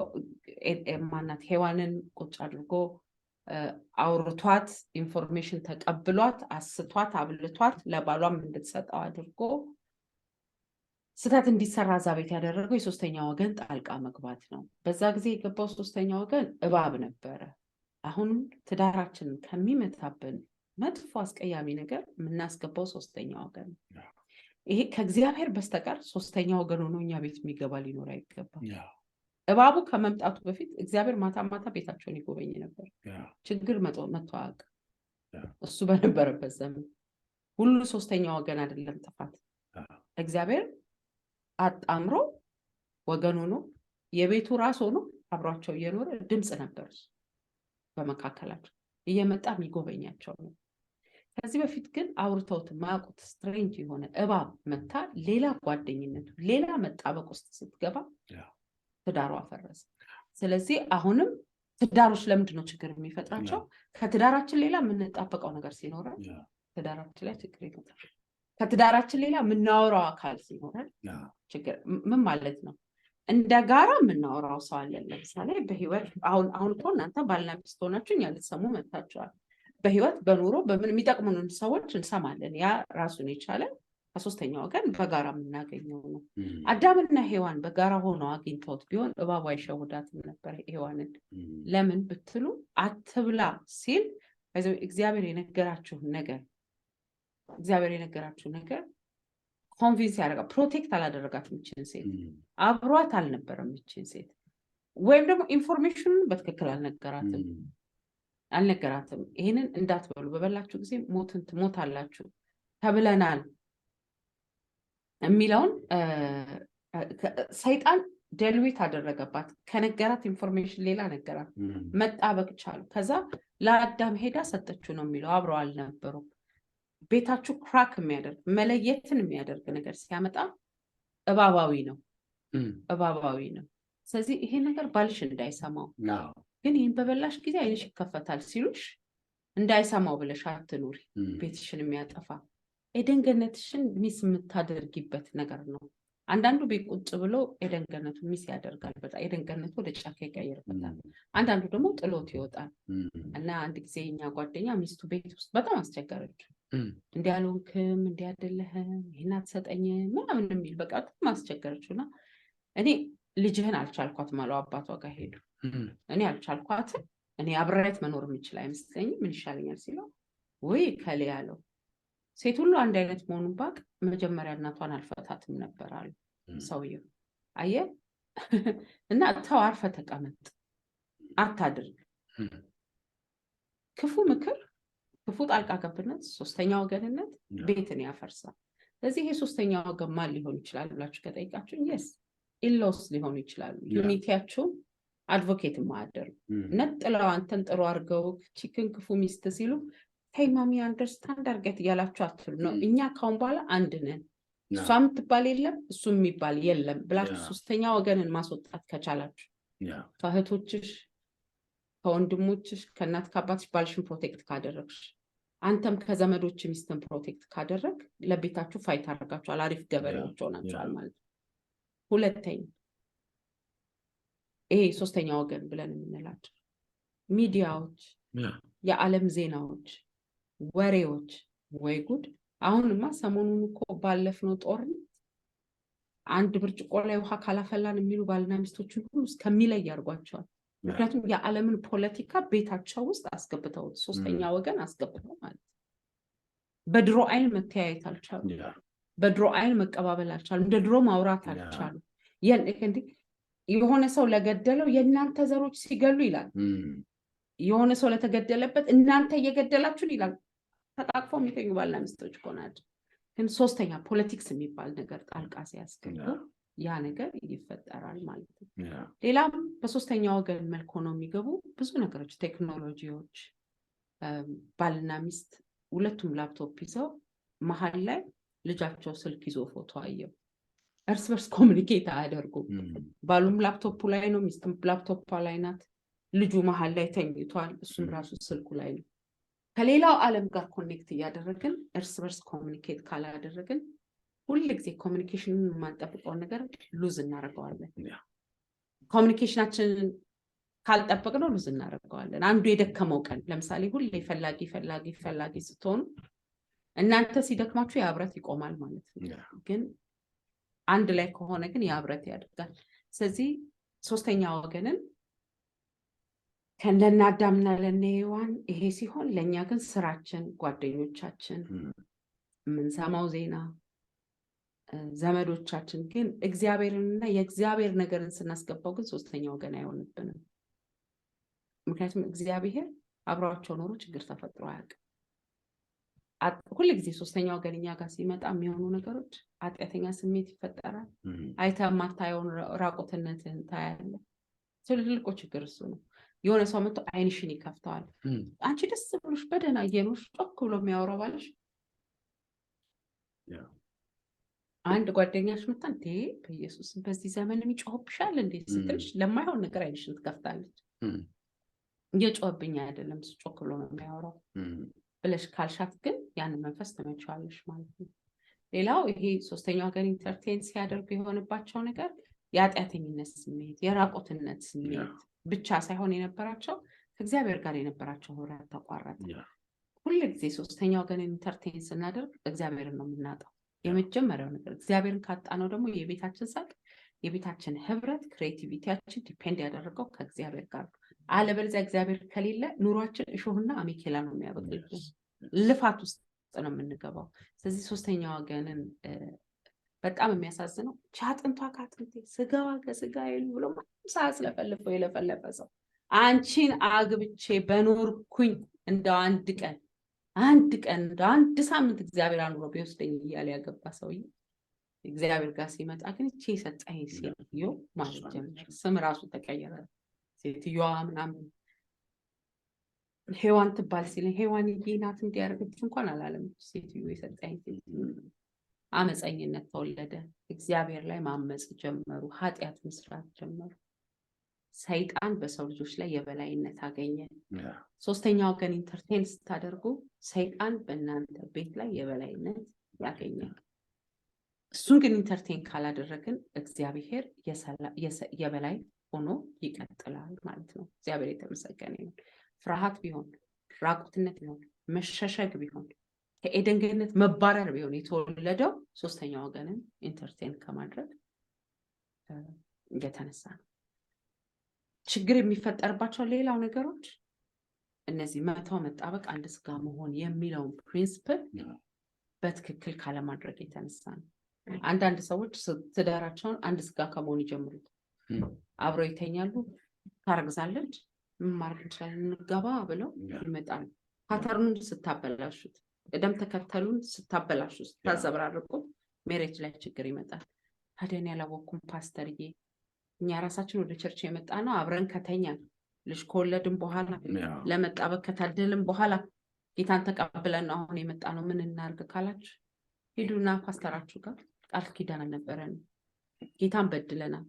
ማናት ሔዋንን ቁጭ አድርጎ አውርቷት ኢንፎርሜሽን ተቀብሏት አስቷት አብልቷት ለባሏም እንድትሰጠው አድርጎ ስተት እንዲሰራ እዛ ቤት ያደረገው የሶስተኛ ወገን ጣልቃ መግባት ነው። በዛ ጊዜ የገባው ሶስተኛ ወገን እባብ ነበረ። አሁን ትዳራችንን ከሚመታብን መጥፎ አስቀያሚ ነገር የምናስገባው ሶስተኛ ወገን ነው። ይሄ ከእግዚአብሔር በስተቀር ሶስተኛ ወገን ሆኖ እኛ ቤት የሚገባ ሊኖር አይገባም። እባቡ ከመምጣቱ በፊት እግዚአብሔር ማታ ማታ ቤታቸውን ይጎበኝ ነበር። ችግር መጥቶ አያውቅም። እሱ በነበረበት ዘመን ሁሉ ሶስተኛ ወገን አይደለም ጥፋት። እግዚአብሔር አጣምሮ ወገን ሆኖ የቤቱ ራስ ሆኖ አብሯቸው እየኖረ ድምፅ ነበር በመካከላቸው እየመጣ የሚጎበኛቸው ነው። ከዚህ በፊት ግን አውርተውት ማያውቁት ስትሬንጅ የሆነ እባብ መታ ሌላ ጓደኝነቱ ሌላ መጣበቅ ውስጥ ስትገባ ትዳሩ አፈረሰ። ስለዚህ አሁንም ትዳሮች ለምንድን ነው ችግር የሚፈጥራቸው? ከትዳራችን ሌላ የምንጣበቀው ነገር ሲኖረን ትዳራችን ላይ ችግር ይመጣል። ከትዳራችን ሌላ የምናወራው አካል ሲኖረን ችግር ምን ማለት ነው? እንደ ጋራ የምናወራው ሰው አለን። ለምሳሌ በህይወት አሁን እኮ እናንተ ባልና ሚስት ሆናችሁ እኛ ልትሰሙ መጥታችኋል። በህይወት በኑሮ በምን የሚጠቅሙንን ሰዎች እንሰማለን። ያ ራሱን የቻለ ከሶስተኛ ወገን በጋራ የምናገኘው ነው። አዳምና ሔዋን በጋራ ሆነው አግኝተውት ቢሆን እባቡ አይሸውዳትም ነበር ሔዋንን። ለምን ብትሉ አትብላ ሲል እግዚአብሔር የነገራችሁን ነገር ኮንቪንስ ያደረጋ ፕሮቴክት አላደረጋትም። ይችን ሴት አብሯት አልነበረም። ይችን ሴት ወይም ደግሞ ኢንፎርሜሽኑን በትክክል አልነገራትም። ይህንን እንዳትበሉ በበላችሁ ጊዜ ሞትን ትሞታላችሁ ተብለናል የሚለውን ሰይጣን ደልዊት አደረገባት። ከነገራት ኢንፎርሜሽን ሌላ ነገራት። መጣበቅ ቻሉ። ከዛ ለአዳም ሄዳ ሰጠችው ነው የሚለው። አብረው አልነበሩም። ቤታችሁ ክራክ የሚያደርግ መለየትን የሚያደርግ ነገር ሲያመጣ እባባዊ ነው። ስለዚህ ይሄ ነገር ባልሽ እንዳይሰማው ግን ይህን በበላሽ ጊዜ አይንሽ ይከፈታል ሲሉሽ እንዳይሰማው ብለሽ አትኑሪ። ቤትሽን የሚያጠፋ ኤደን ገነትሽን ሚስ የምታደርጊበት ነገር ነው። አንዳንዱ ቤት ቁጭ ብሎ ኤደን ገነቱን ሚስ ያደርጋል። በጣም ኤደን ገነቱ ወደ ጫካ ይቀይርበታል። አንዳንዱ ደግሞ ጥሎት ይወጣል። እና አንድ ጊዜ እኛ ጓደኛ ሚስቱ ቤት ውስጥ በጣም አስቸገረችው። እንዲህ አልሆንክም፣ እንዲህ አይደለህም፣ ይህን አትሰጠኝም ምናምን የሚል በቃ በጣም አስቸገረችው። እና እኔ ልጅህን አልቻልኳትም አለው። አባቷ ጋር ሄዱ። እኔ አልቻልኳትም፣ እኔ አብሬያት መኖር የምችል አይመስለኝም፣ ምን ይሻለኛል ሲለው ወይ ከሌ ያለው ሴት ሁሉ አንድ አይነት መሆኑን ባቅ መጀመሪያ እናቷን አልፈታትም ነበር አሉ ሰውየው። አየህ እና ተው፣ አርፈህ ተቀመጥ፣ አታድርግ። ክፉ ምክር፣ ክፉ ጣልቃ ገብነት፣ ሶስተኛ ወገንነት ቤትን ያፈርሳል። ስለዚህ ይሄ ሶስተኛ ወገን ማን ሊሆን ይችላል ብላችሁ ከጠይቃችሁ የስ ኢሎስ ሊሆኑ ይችላሉ። ዩኒቲያችሁን አድቮኬት ማያደርጉ ነጥለው አንተን ጥሩ አድርገው ቺክን ክፉ ሚስት ሲሉ ሄይ ማሚ አንደርስታንድ አድርገት እያላችሁ አትሉ ነው። እኛ ካሁን በኋላ አንድ ነን፣ እሷ የምትባል የለም እሱ የሚባል የለም ብላችሁ ሶስተኛ ወገንን ማስወጣት ከቻላችሁ ከእህቶችሽ፣ ከወንድሞችሽ፣ ከእናት ከአባትሽ ባልሽን ፕሮቴክት ካደረግሽ፣ አንተም ከዘመዶች ሚስትን ፕሮቴክት ካደረግ ለቤታችሁ ፋይት አድርጋችኋል፣ አሪፍ ገበሬዎች ሆናችኋል ማለት ነው። ሁለተኛ ይሄ ሶስተኛ ወገን ብለን የምንላቸው ሚዲያዎች፣ የዓለም ዜናዎች፣ ወሬዎች ወይ ጉድ! አሁንማ ሰሞኑን እኮ ባለፍነው ጦርነት አንድ ብርጭቆ ላይ ውሃ ካላፈላን የሚሉ ባልና ሚስቶችን ሁሉ እስከሚለይ አድርጓቸዋል። ምክንያቱም የዓለምን ፖለቲካ ቤታቸው ውስጥ አስገብተው ሶስተኛ ወገን አስገብተው ማለት በድሮ አይን መተያየት አልቻሉ፣ በድሮ አይን መቀባበል አልቻሉ፣ እንደ ድሮ ማውራት አልቻሉ። የሆነ ሰው ለገደለው የእናንተ ዘሮች ሲገሉ ይላል፣ የሆነ ሰው ለተገደለበት እናንተ እየገደላችሁን ይላል። ተቃቅፎ የሚተኙ ባልና ሚስቶች እኮ ናቸው። ግን ሶስተኛ ፖለቲክስ የሚባል ነገር ጣልቃ ሲያስገቡ ያ ነገር ይፈጠራል ማለት ነው። ሌላም በሶስተኛ ወገን መልክ ሆነው የሚገቡ ብዙ ነገሮች፣ ቴክኖሎጂዎች። ባልና ሚስት ሁለቱም ላፕቶፕ ይዘው መሀል ላይ ልጃቸው ስልክ ይዞ ፎቶ አየው፣ እርስ በርስ ኮሚኒኬት አያደርጉም። ባሉም ላፕቶፑ ላይ ነው፣ ሚስትም ላፕቶፓ ላይ ናት። ልጁ መሀል ላይ ተኝቷል፣ እሱም ራሱ ስልኩ ላይ ነው። ከሌላው ዓለም ጋር ኮኔክት እያደረግን እርስ በርስ ኮሚኒኬት ካላደረግን ሁል ጊዜ ኮሚኒኬሽንን የማንጠብቀውን ነገር ሉዝ እናደርገዋለን። ኮሚኒኬሽናችንን ካልጠበቅነው ሉዝ እናደርገዋለን። አንዱ የደከመው ቀን ለምሳሌ ሁሌ ፈላጊ ስትሆኑ እናንተ ሲደክማችሁ የህብረት ይቆማል ማለት ነው። ግን አንድ ላይ ከሆነ ግን የህብረት ያደርጋል። ስለዚህ ሶስተኛ ወገንን ከእነ አዳምና ለእነ ሔዋን ይሄ ሲሆን፣ ለእኛ ግን ስራችን፣ ጓደኞቻችን፣ የምንሰማው ዜና፣ ዘመዶቻችን ግን እግዚአብሔርንና የእግዚአብሔር ነገርን ስናስገባው ግን ሶስተኛ ወገን አይሆንብንም። ምክንያቱም እግዚአብሔር አብሯቸው ኖሮ ችግር ተፈጥሮ አያውቅም። ሁል ጊዜ ሶስተኛ ወገን እኛ ጋር ሲመጣ የሚሆኑ ነገሮች ኃጢአተኛ ስሜት ይፈጠራል። አይተህ የማታየውን ራቁትነትን ታያለህ። ትልልቁ ችግር እሱ ነው። የሆነ ሰው መጥቶ አይንሽን ይከፍተዋል። አንቺ ደስ ብሎሽ በደህና እየኖርሽ ጮክ ብሎ የሚያወራው ባለሽ አንድ ጓደኛሽ መጣ እንዴ በኢየሱስ በዚህ ዘመን የሚጮህብሻል እንዴ ስትልሽ ለማይሆን ነገር አይንሽን ትከፍታለች። እየጮህብኝ አይደለም እሱ ጮክ ብሎ ነው የሚያወራው ብለሽ ካልሻት ግን ያንን መንፈስ ትመጪዋለሽ ማለት ነው። ሌላው ይሄ ሶስተኛ ወገን ኢንተርቴን ሲያደርጉ የሆነባቸው ነገር የኃጢአተኝነት ስሜት፣ የራቆትነት ስሜት ብቻ ሳይሆን የነበራቸው ከእግዚአብሔር ጋር የነበራቸው ህብረት ተቋረጠ። ሁል ጊዜ ሶስተኛ ወገን ኢንተርቴን ስናደርግ እግዚአብሔርን ነው የምናጣው። የመጀመሪያው ነገር እግዚአብሔርን ካጣነው ደግሞ የቤታችን ሳቅ፣ የቤታችን ህብረት፣ ክሬቲቪቲያችን ዲፔንድ ያደረገው ከእግዚአብሔር ጋር ነው። አለበለዚያ እግዚአብሔር ከሌለ ኑሯችን እሾህና አሜኬላ ነው የሚያበቅልብን፣ ልፋት ውስጥ ነው የምንገባው። ስለዚህ ሶስተኛ ወገንን በጣም የሚያሳዝነው አጥንቷ ከአጥንቴ ስጋዋ ከስጋዬ ብሎ ሳያስለፈልፈው የለፈለፈ ሰው አንቺን አግብቼ በኖርኩኝ እንደው አንድ ቀን እንደው አንድ ሳምንት እግዚአብሔር አኑሮ ቢወስደኝ እያለ ያገባ ሰውዬ እግዚአብሔር ጋር ሲመጣ ግን እቺ የሰጠኝ ሴትዮ ማለት ጀመረ። ስም ራሱ ተቀየረ። ሴትዮዋ ምናምን ሔዋን ትባል ሲለኝ ሔዋንዬ ናት እንዲያደርገች እንኳን አላለም። ሴትዮ የሰጠኝ ሴትዮ አመፀኝነት ተወለደ። እግዚአብሔር ላይ ማመፅ ጀመሩ። ኃጢአት መስራት ጀመሩ። ሰይጣን በሰው ልጆች ላይ የበላይነት አገኘ። ሶስተኛ ወገን ኢንተርቴን ስታደርጉ ሰይጣን በእናንተ ቤት ላይ የበላይነት ያገኛል። እሱን ግን ኢንተርቴን ካላደረግን እግዚአብሔር የበላይ ሆኖ ይቀጥላል ማለት ነው። እግዚአብሔር የተመሰገነ ይሁን። ፍርሃት ቢሆን፣ ራቁትነት ቢሆን፣ መሸሸግ ቢሆን፣ ከኤደን ገነት መባረር ቢሆን የተወለደው ሶስተኛ ወገንን ኢንተርቴን ከማድረግ የተነሳ ነው። ችግር የሚፈጠርባቸው ሌላው ነገሮች እነዚህ መተው፣ መጣበቅ፣ አንድ ስጋ መሆን የሚለውን ፕሪንስፕል በትክክል ካለማድረግ የተነሳ ነው። አንዳንድ ሰዎች ትዳራቸውን አንድ ስጋ ከመሆን ይጀምሩት፣ አብረው ይተኛሉ፣ ታረግዛለች፣ ምን ማድረግ እንችላለን እንጋባ ብለው ይመጣሉ። ፓተርኑን ስታበላሹት፣ ቅደም ተከተሉን ስታበላሹት፣ ስታዘበራርቁት ሜሬጅ ላይ ችግር ይመጣል። ታዲያ እኔ ያላወቅኩም ፓስተርዬ፣ እኛ ራሳችን ወደ ቸርች የመጣ ነው አብረን ከተኛን ልጅ ከወለድን በኋላ ለመጣበቅ ከታደልን በኋላ ጌታን ተቀብለን ነው አሁን የመጣ ነው፣ ምን እናርግ ካላችሁ ሂዱና ፓስተራችሁ ጋር ቃል ኪዳን ነበረን፣ ጌታን በድለናል፣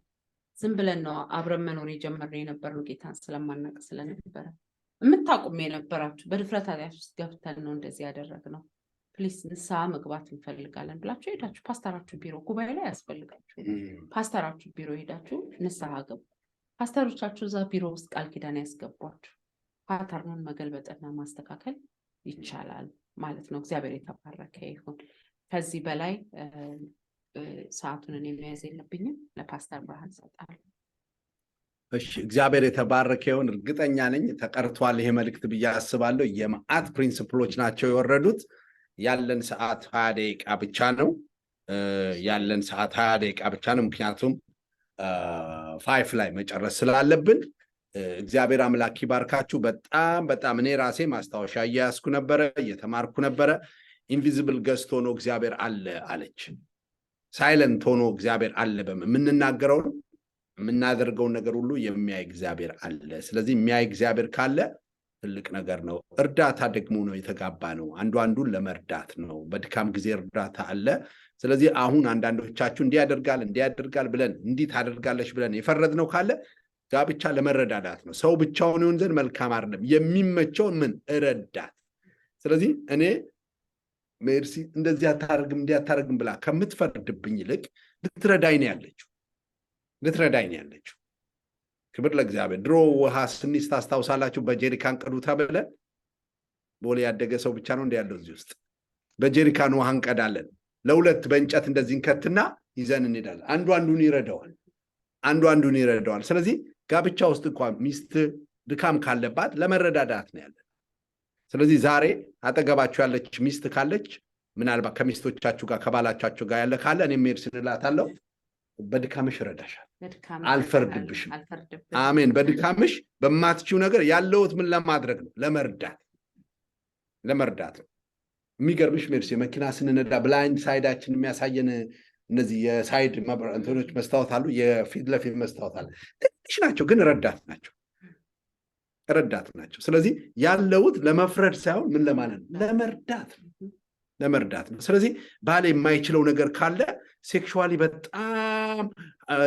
ዝም ብለን ነው አብረን መኖር የጀመርነው የነበረው ጌታን ስለማናውቅ ስለነበረ የምታውቁም የነበራችሁ በድፍረት ኃጢአት ውስጥ ገብተን ነው እንደዚህ ያደረግነው፣ ፕሊስ ንስሐ መግባት እንፈልጋለን ብላችሁ ሄዳችሁ ፓስተራችሁ ቢሮ፣ ጉባኤ ላይ ያስፈልጋችሁ ፓስተራችሁ ቢሮ ሄዳችሁ ንስሐ ገቡ። ፓስተሮቻችሁ እዛ ቢሮ ውስጥ ቃል ኪዳን ያስገቧችሁ። ፓተርኑን መገልበጥና ማስተካከል ይቻላል ማለት ነው። እግዚአብሔር የተባረከ ይሁን። ከዚህ በላይ ሰዓቱን እኔ መያዝ የለብኝም። ለፓስተር ብርሃን ሰጣለሁ። እሺ፣ እግዚአብሔር የተባረከ ይሁን። እርግጠኛ ነኝ ተቀርቷል ይሄ መልእክት ብዬ አስባለሁ። የመዓት ፕሪንሲፕሎች ናቸው የወረዱት። ያለን ሰዓት 20 ደቂቃ ብቻ ነው። ያለን ሰዓት 20 ደቂቃ ብቻ ነው፣ ምክንያቱም 5 ላይ መጨረስ ስላለብን። እግዚአብሔር አምላክ ይባርካችሁ። በጣም እኔ ራሴ ማስታወሻ እያያዝኩ ነበረ፣ እየተማርኩ ነበረ። ኢንቪዚብል ገስት ሆኖ እግዚአብሔር አለ አለች። ሳይለንት ሆኖ እግዚአብሔር አለ። የምንናገረውን የምናደርገውን ነገር ሁሉ የሚያይ እግዚአብሔር አለ። ስለዚህ የሚያይ እግዚአብሔር ካለ ትልቅ ነገር ነው። እርዳታ ደግሞ ነው የተጋባ ነው። አንዱ አንዱን ለመርዳት ነው። በድካም ጊዜ እርዳታ አለ። ስለዚህ አሁን አንዳንዶቻችሁ እንዲያደርጋል ብለን እንዲህ ታደርጋለች ብለን የፈረድነው ካለ ጋብቻ ለመረዳዳት ነው። ሰው ብቻውን ይሆን ዘንድ መልካም አይደለም። የሚመቸውን ምን እረዳት። ስለዚህ እኔ ሜርሲ እንደዚህ አታደርግም ብላ ከምትፈርድብኝ ይልቅ ልትረዳኝ ነው ያለችው። ክብር ለእግዚአብሔር። ድሮ ውሃ ስኒስ ታስታውሳላችሁ? በጀሪካን ቅዱ ተብለን ቦሌ ያደገ ሰው ብቻ ነው እንደ ያለው እዚህ ውስጥ በጀሪካን ውሃ እንቀዳለን። ለሁለት በእንጨት እንደዚህ እንከትና ይዘን እንሄዳለን። አንዱ አንዱን ይረዳዋል። ስለዚህ ጋብቻ ውስጥ እንኳን ሚስት ድካም ካለባት ለመረዳዳት ነው ያለን። ስለዚህ ዛሬ አጠገባችሁ ያለች ሚስት ካለች፣ ምናልባት ከሚስቶቻችሁ ጋር ከባላቻችሁ ጋር ያለ ካለ እኔ ሜርሲ እላታለሁ፣ በድካምሽ እረዳሻል፣ አልፈርድብሽም። አሜን። በድካምሽ በማትችው ነገር ያለውት ምን ለማድረግ ነው? ለመርዳት ነው። የሚገርምሽ ሜርሲ መኪና ስንነዳ ብላይንድ ሳይዳችን የሚያሳየን እነዚህ የሳይድ እንትኖች መስታወት አሉ፣ የፊት ለፊት መስታወት አለ። ትንሽ ናቸው ግን ረዳት ናቸው። ስለዚህ ያለውት ለመፍረድ ሳይሆን ምን ለማለት ነው? ለመርዳት ነው። ስለዚህ ባል የማይችለው ነገር ካለ ሴክሹዋሊ በጣም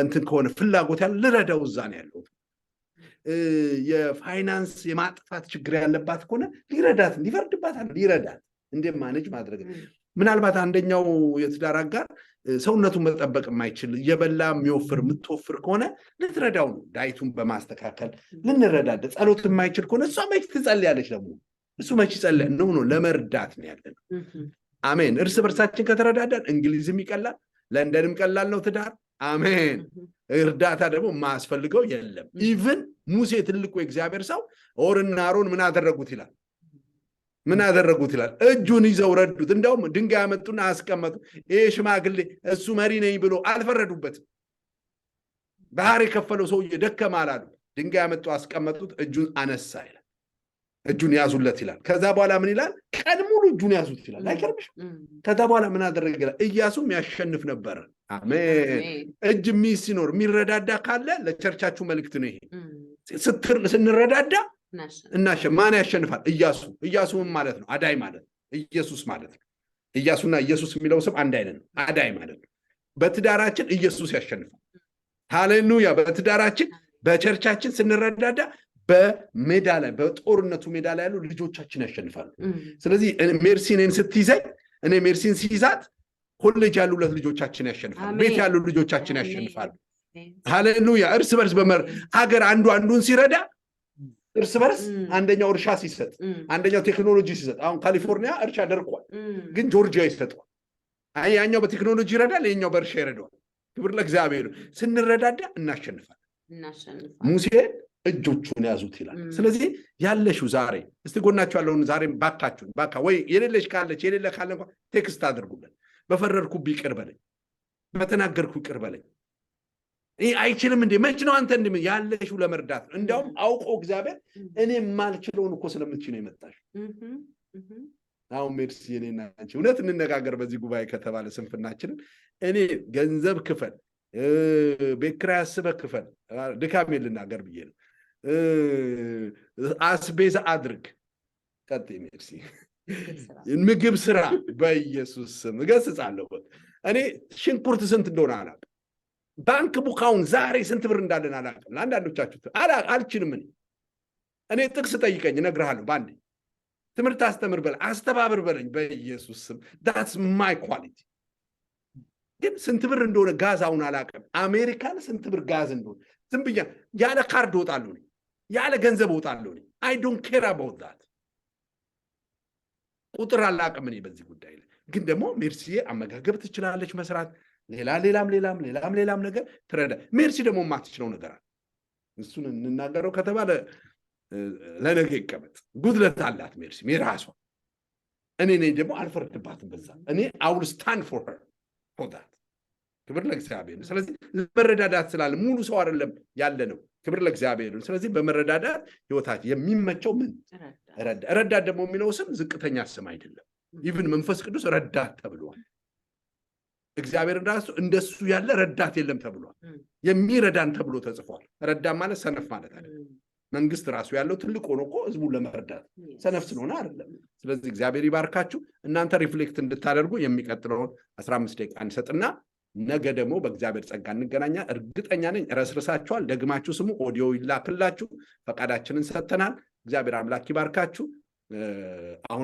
እንትን ከሆነ ፍላጎት ያለ ልረዳው፣ እዛ ነው ያለውት። የፋይናንስ የማጥፋት ችግር ያለባት ከሆነ ሊረዳት እንደማነጅ ማድረግ። ምናልባት አንደኛው የትዳር አጋር ሰውነቱን መጠበቅ የማይችል የበላ የሚወፍር የምትወፍር ከሆነ ልትረዳው ነው። ዳይቱን በማስተካከል ልንረዳደ። ጸሎት የማይችል ከሆነ እሷ መች ትጸልያለች፣ ደግሞ እሱ መች ይጸልያል ነው። ለመርዳት ነው ያለነው። አሜን። እርስ በርሳችን ከተረዳዳን እንግሊዝም ይቀላል፣ ለንደንም ቀላል ነው ትዳር። አሜን። እርዳታ ደግሞ የማያስፈልገው የለም። ኢቭን ሙሴ ትልቁ የእግዚአብሔር ሰው ኦርና አሮን ምን አደረጉት ይላል? እጁን ይዘው ረዱት። እንደውም ድንጋይ ያመጡና አስቀመጡ። ይሄ ሽማግሌ እሱ መሪ ነኝ ብሎ አልፈረዱበትም። ባህር የከፈለው ሰውዬ ደከማ አላሉ። ድንጋይ ያመጡ አስቀመጡት፣ እጁን አነሳ ይላል። እጁን ያዙለት ይላል። ከዛ በኋላ ምን ይላል? ቀን ሙሉ እጁን ያዙት ይላል። አይገርምሽ? ከዛ በኋላ ምን አደረገ ይላል? ኢያሱም ያሸንፍ ነበር። አሜን። እጅ የሚይዝ ሲኖር የሚረዳዳ ካለ ለቸርቻችሁ መልእክት ነው ይሄ። ስንረዳዳ ማን ያሸንፋል? ኢያሱ ምን ማለት ነው? አዳይ ማለት ነው። ኢየሱስ ማለት ነው። ኢያሱና ኢየሱስ የሚለው ስም አንድ አይነት ነው። አዳይ ማለት ነው። በትዳራችን ኢየሱስ ያሸንፋል። ሃሌሉያ። በትዳራችን በቸርቻችን ስንረዳዳ በሜዳ ላይ በጦርነቱ ሜዳ ላይ ያሉ ልጆቻችን ያሸንፋሉ። ስለዚህ ሜርሲንን ስትይዘኝ እኔ ሜርሲን ሲይዛት ኮሌጅ ያሉ ሁለት ልጆቻችን ያሸንፋሉ። ቤት ያሉ ልጆቻችን ያሸንፋሉ። ሃሌሉያ። እርስ በርስ ሀገር አንዱ አንዱን ሲረዳ እርስ በርስ አንደኛው እርሻ ሲሰጥ አንደኛው ቴክኖሎጂ ሲሰጥ አሁን ካሊፎርኒያ እርሻ ደርቋል፣ ግን ጆርጂያ ይሰጠዋል። ያኛው በቴክኖሎጂ ይረዳል፣ የኛው በእርሻ ይረዳዋል። ክብር ለእግዚአብሔር። ስንረዳዳ እናሸንፋለን። ሙሴ እጆቹን ያዙት ይላል። ስለዚህ ያለሽው ዛሬ እስቲ ጎናችሁ ያለውን ዛሬ ባካችሁን ባካ ወይ የሌለሽ ካለች የሌለ ካለ እንኳን ቴክስት አድርጉልን። በፈረድኩብህ ይቅር በለኝ፣ በተናገርኩ ይቅር በለኝ። አይችልም እንዴ መች ነው አንተ እንዴ ያለሽው ለመርዳት ነው። እንዲያውም አውቆ እግዚአብሔር እኔ ማልችለውን እኮ ስለምትችል ነው የመጣሽ። አሁን ሜርሲ የኔና አንቺ እውነት እንነጋገር በዚህ ጉባኤ ከተባለ ስንፍናችንን እኔ ገንዘብ ክፈል ቤት ኪራይ አስበህ ክፈል ድካሜን ልናገር ብዬ ነው። አስቤዛ አድርግ ቀጥይ ሜርሲ ምግብ ስራ በኢየሱስ ስም እገስጻለሁ። እኔ ሽንኩርት ስንት እንደሆነ አላውቅም። ባንክ ቡካውን ዛሬ ስንት ብር እንዳለን አላውቅም። ለአንዳንዶቻችሁ አልችልም። እኔ ጥቅስ ጠይቀኝ እነግርሃለሁ። በአንዴ ትምህርት አስተምር በለኝ አስተባብር በለኝ በኢየሱስ ስም። ዳትስ ማይ ኳሊቲ። ግን ስንት ብር እንደሆነ ጋዝ አሁን አላውቅም። አሜሪካን ስንት ብር ጋዝ እንደሆነ ዝም ብያ ያለ ካርድ እወጣለሁ፣ ያለ ገንዘብ እወጣለሁ። አይ ዶንት ኬር አባውት ዳት። ቁጥር አላውቅም እኔ በዚህ ጉዳይ ላይ። ግን ደግሞ ሜርሲዬ አመጋገብ ትችላለች መስራት፣ ሌላም ነገር ትረዳ። ሜርሲ ደግሞ የማትችለው ነገር አለ። እሱን እንናገረው ከተባለ ለነገ ይቀመጥ። ጉድለት አላት ሜርሲ የራሷ። እኔ ደግሞ አልፈርድባትም በዛ። እኔ I will stand for her for that። ክብር ለእግዚአብሔር። ስለዚህ መረዳዳት ስላለ ሙሉ ሰው አይደለም ያለ ነው። ክብር ለእግዚአብሔር። ስለዚህ በመረዳዳት ህይወታችን የሚመቸው ምን ረዳት ደግሞ የሚለው ስም ዝቅተኛ ስም አይደለም። ኢቭን መንፈስ ቅዱስ ረዳት ተብሏል። እግዚአብሔር ራሱ እንደሱ ያለ ረዳት የለም ተብሏል። የሚረዳን ተብሎ ተጽፏል። ረዳት ማለት ሰነፍ ማለት አይደለም። መንግስት ራሱ ያለው ትልቅ ሆኖ እኮ ህዝቡን ለመርዳት ሰነፍ ስለሆነ አይደለም። ስለዚህ እግዚአብሔር ይባርካችሁ። እናንተ ሪፍሌክት እንድታደርጉ የሚቀጥለውን 15 ደቂቃ እንሰጥና ነገ ደግሞ በእግዚአብሔር ጸጋ እንገናኛ። እርግጠኛ ነኝ ረስርሳችኋል። ደግማችሁ ስሙ። ኦዲዮ ይላክላችሁ። ፈቃዳችንን ሰጥተናል። እግዚአብሔር አምላክ ይባርካችሁ። አሁን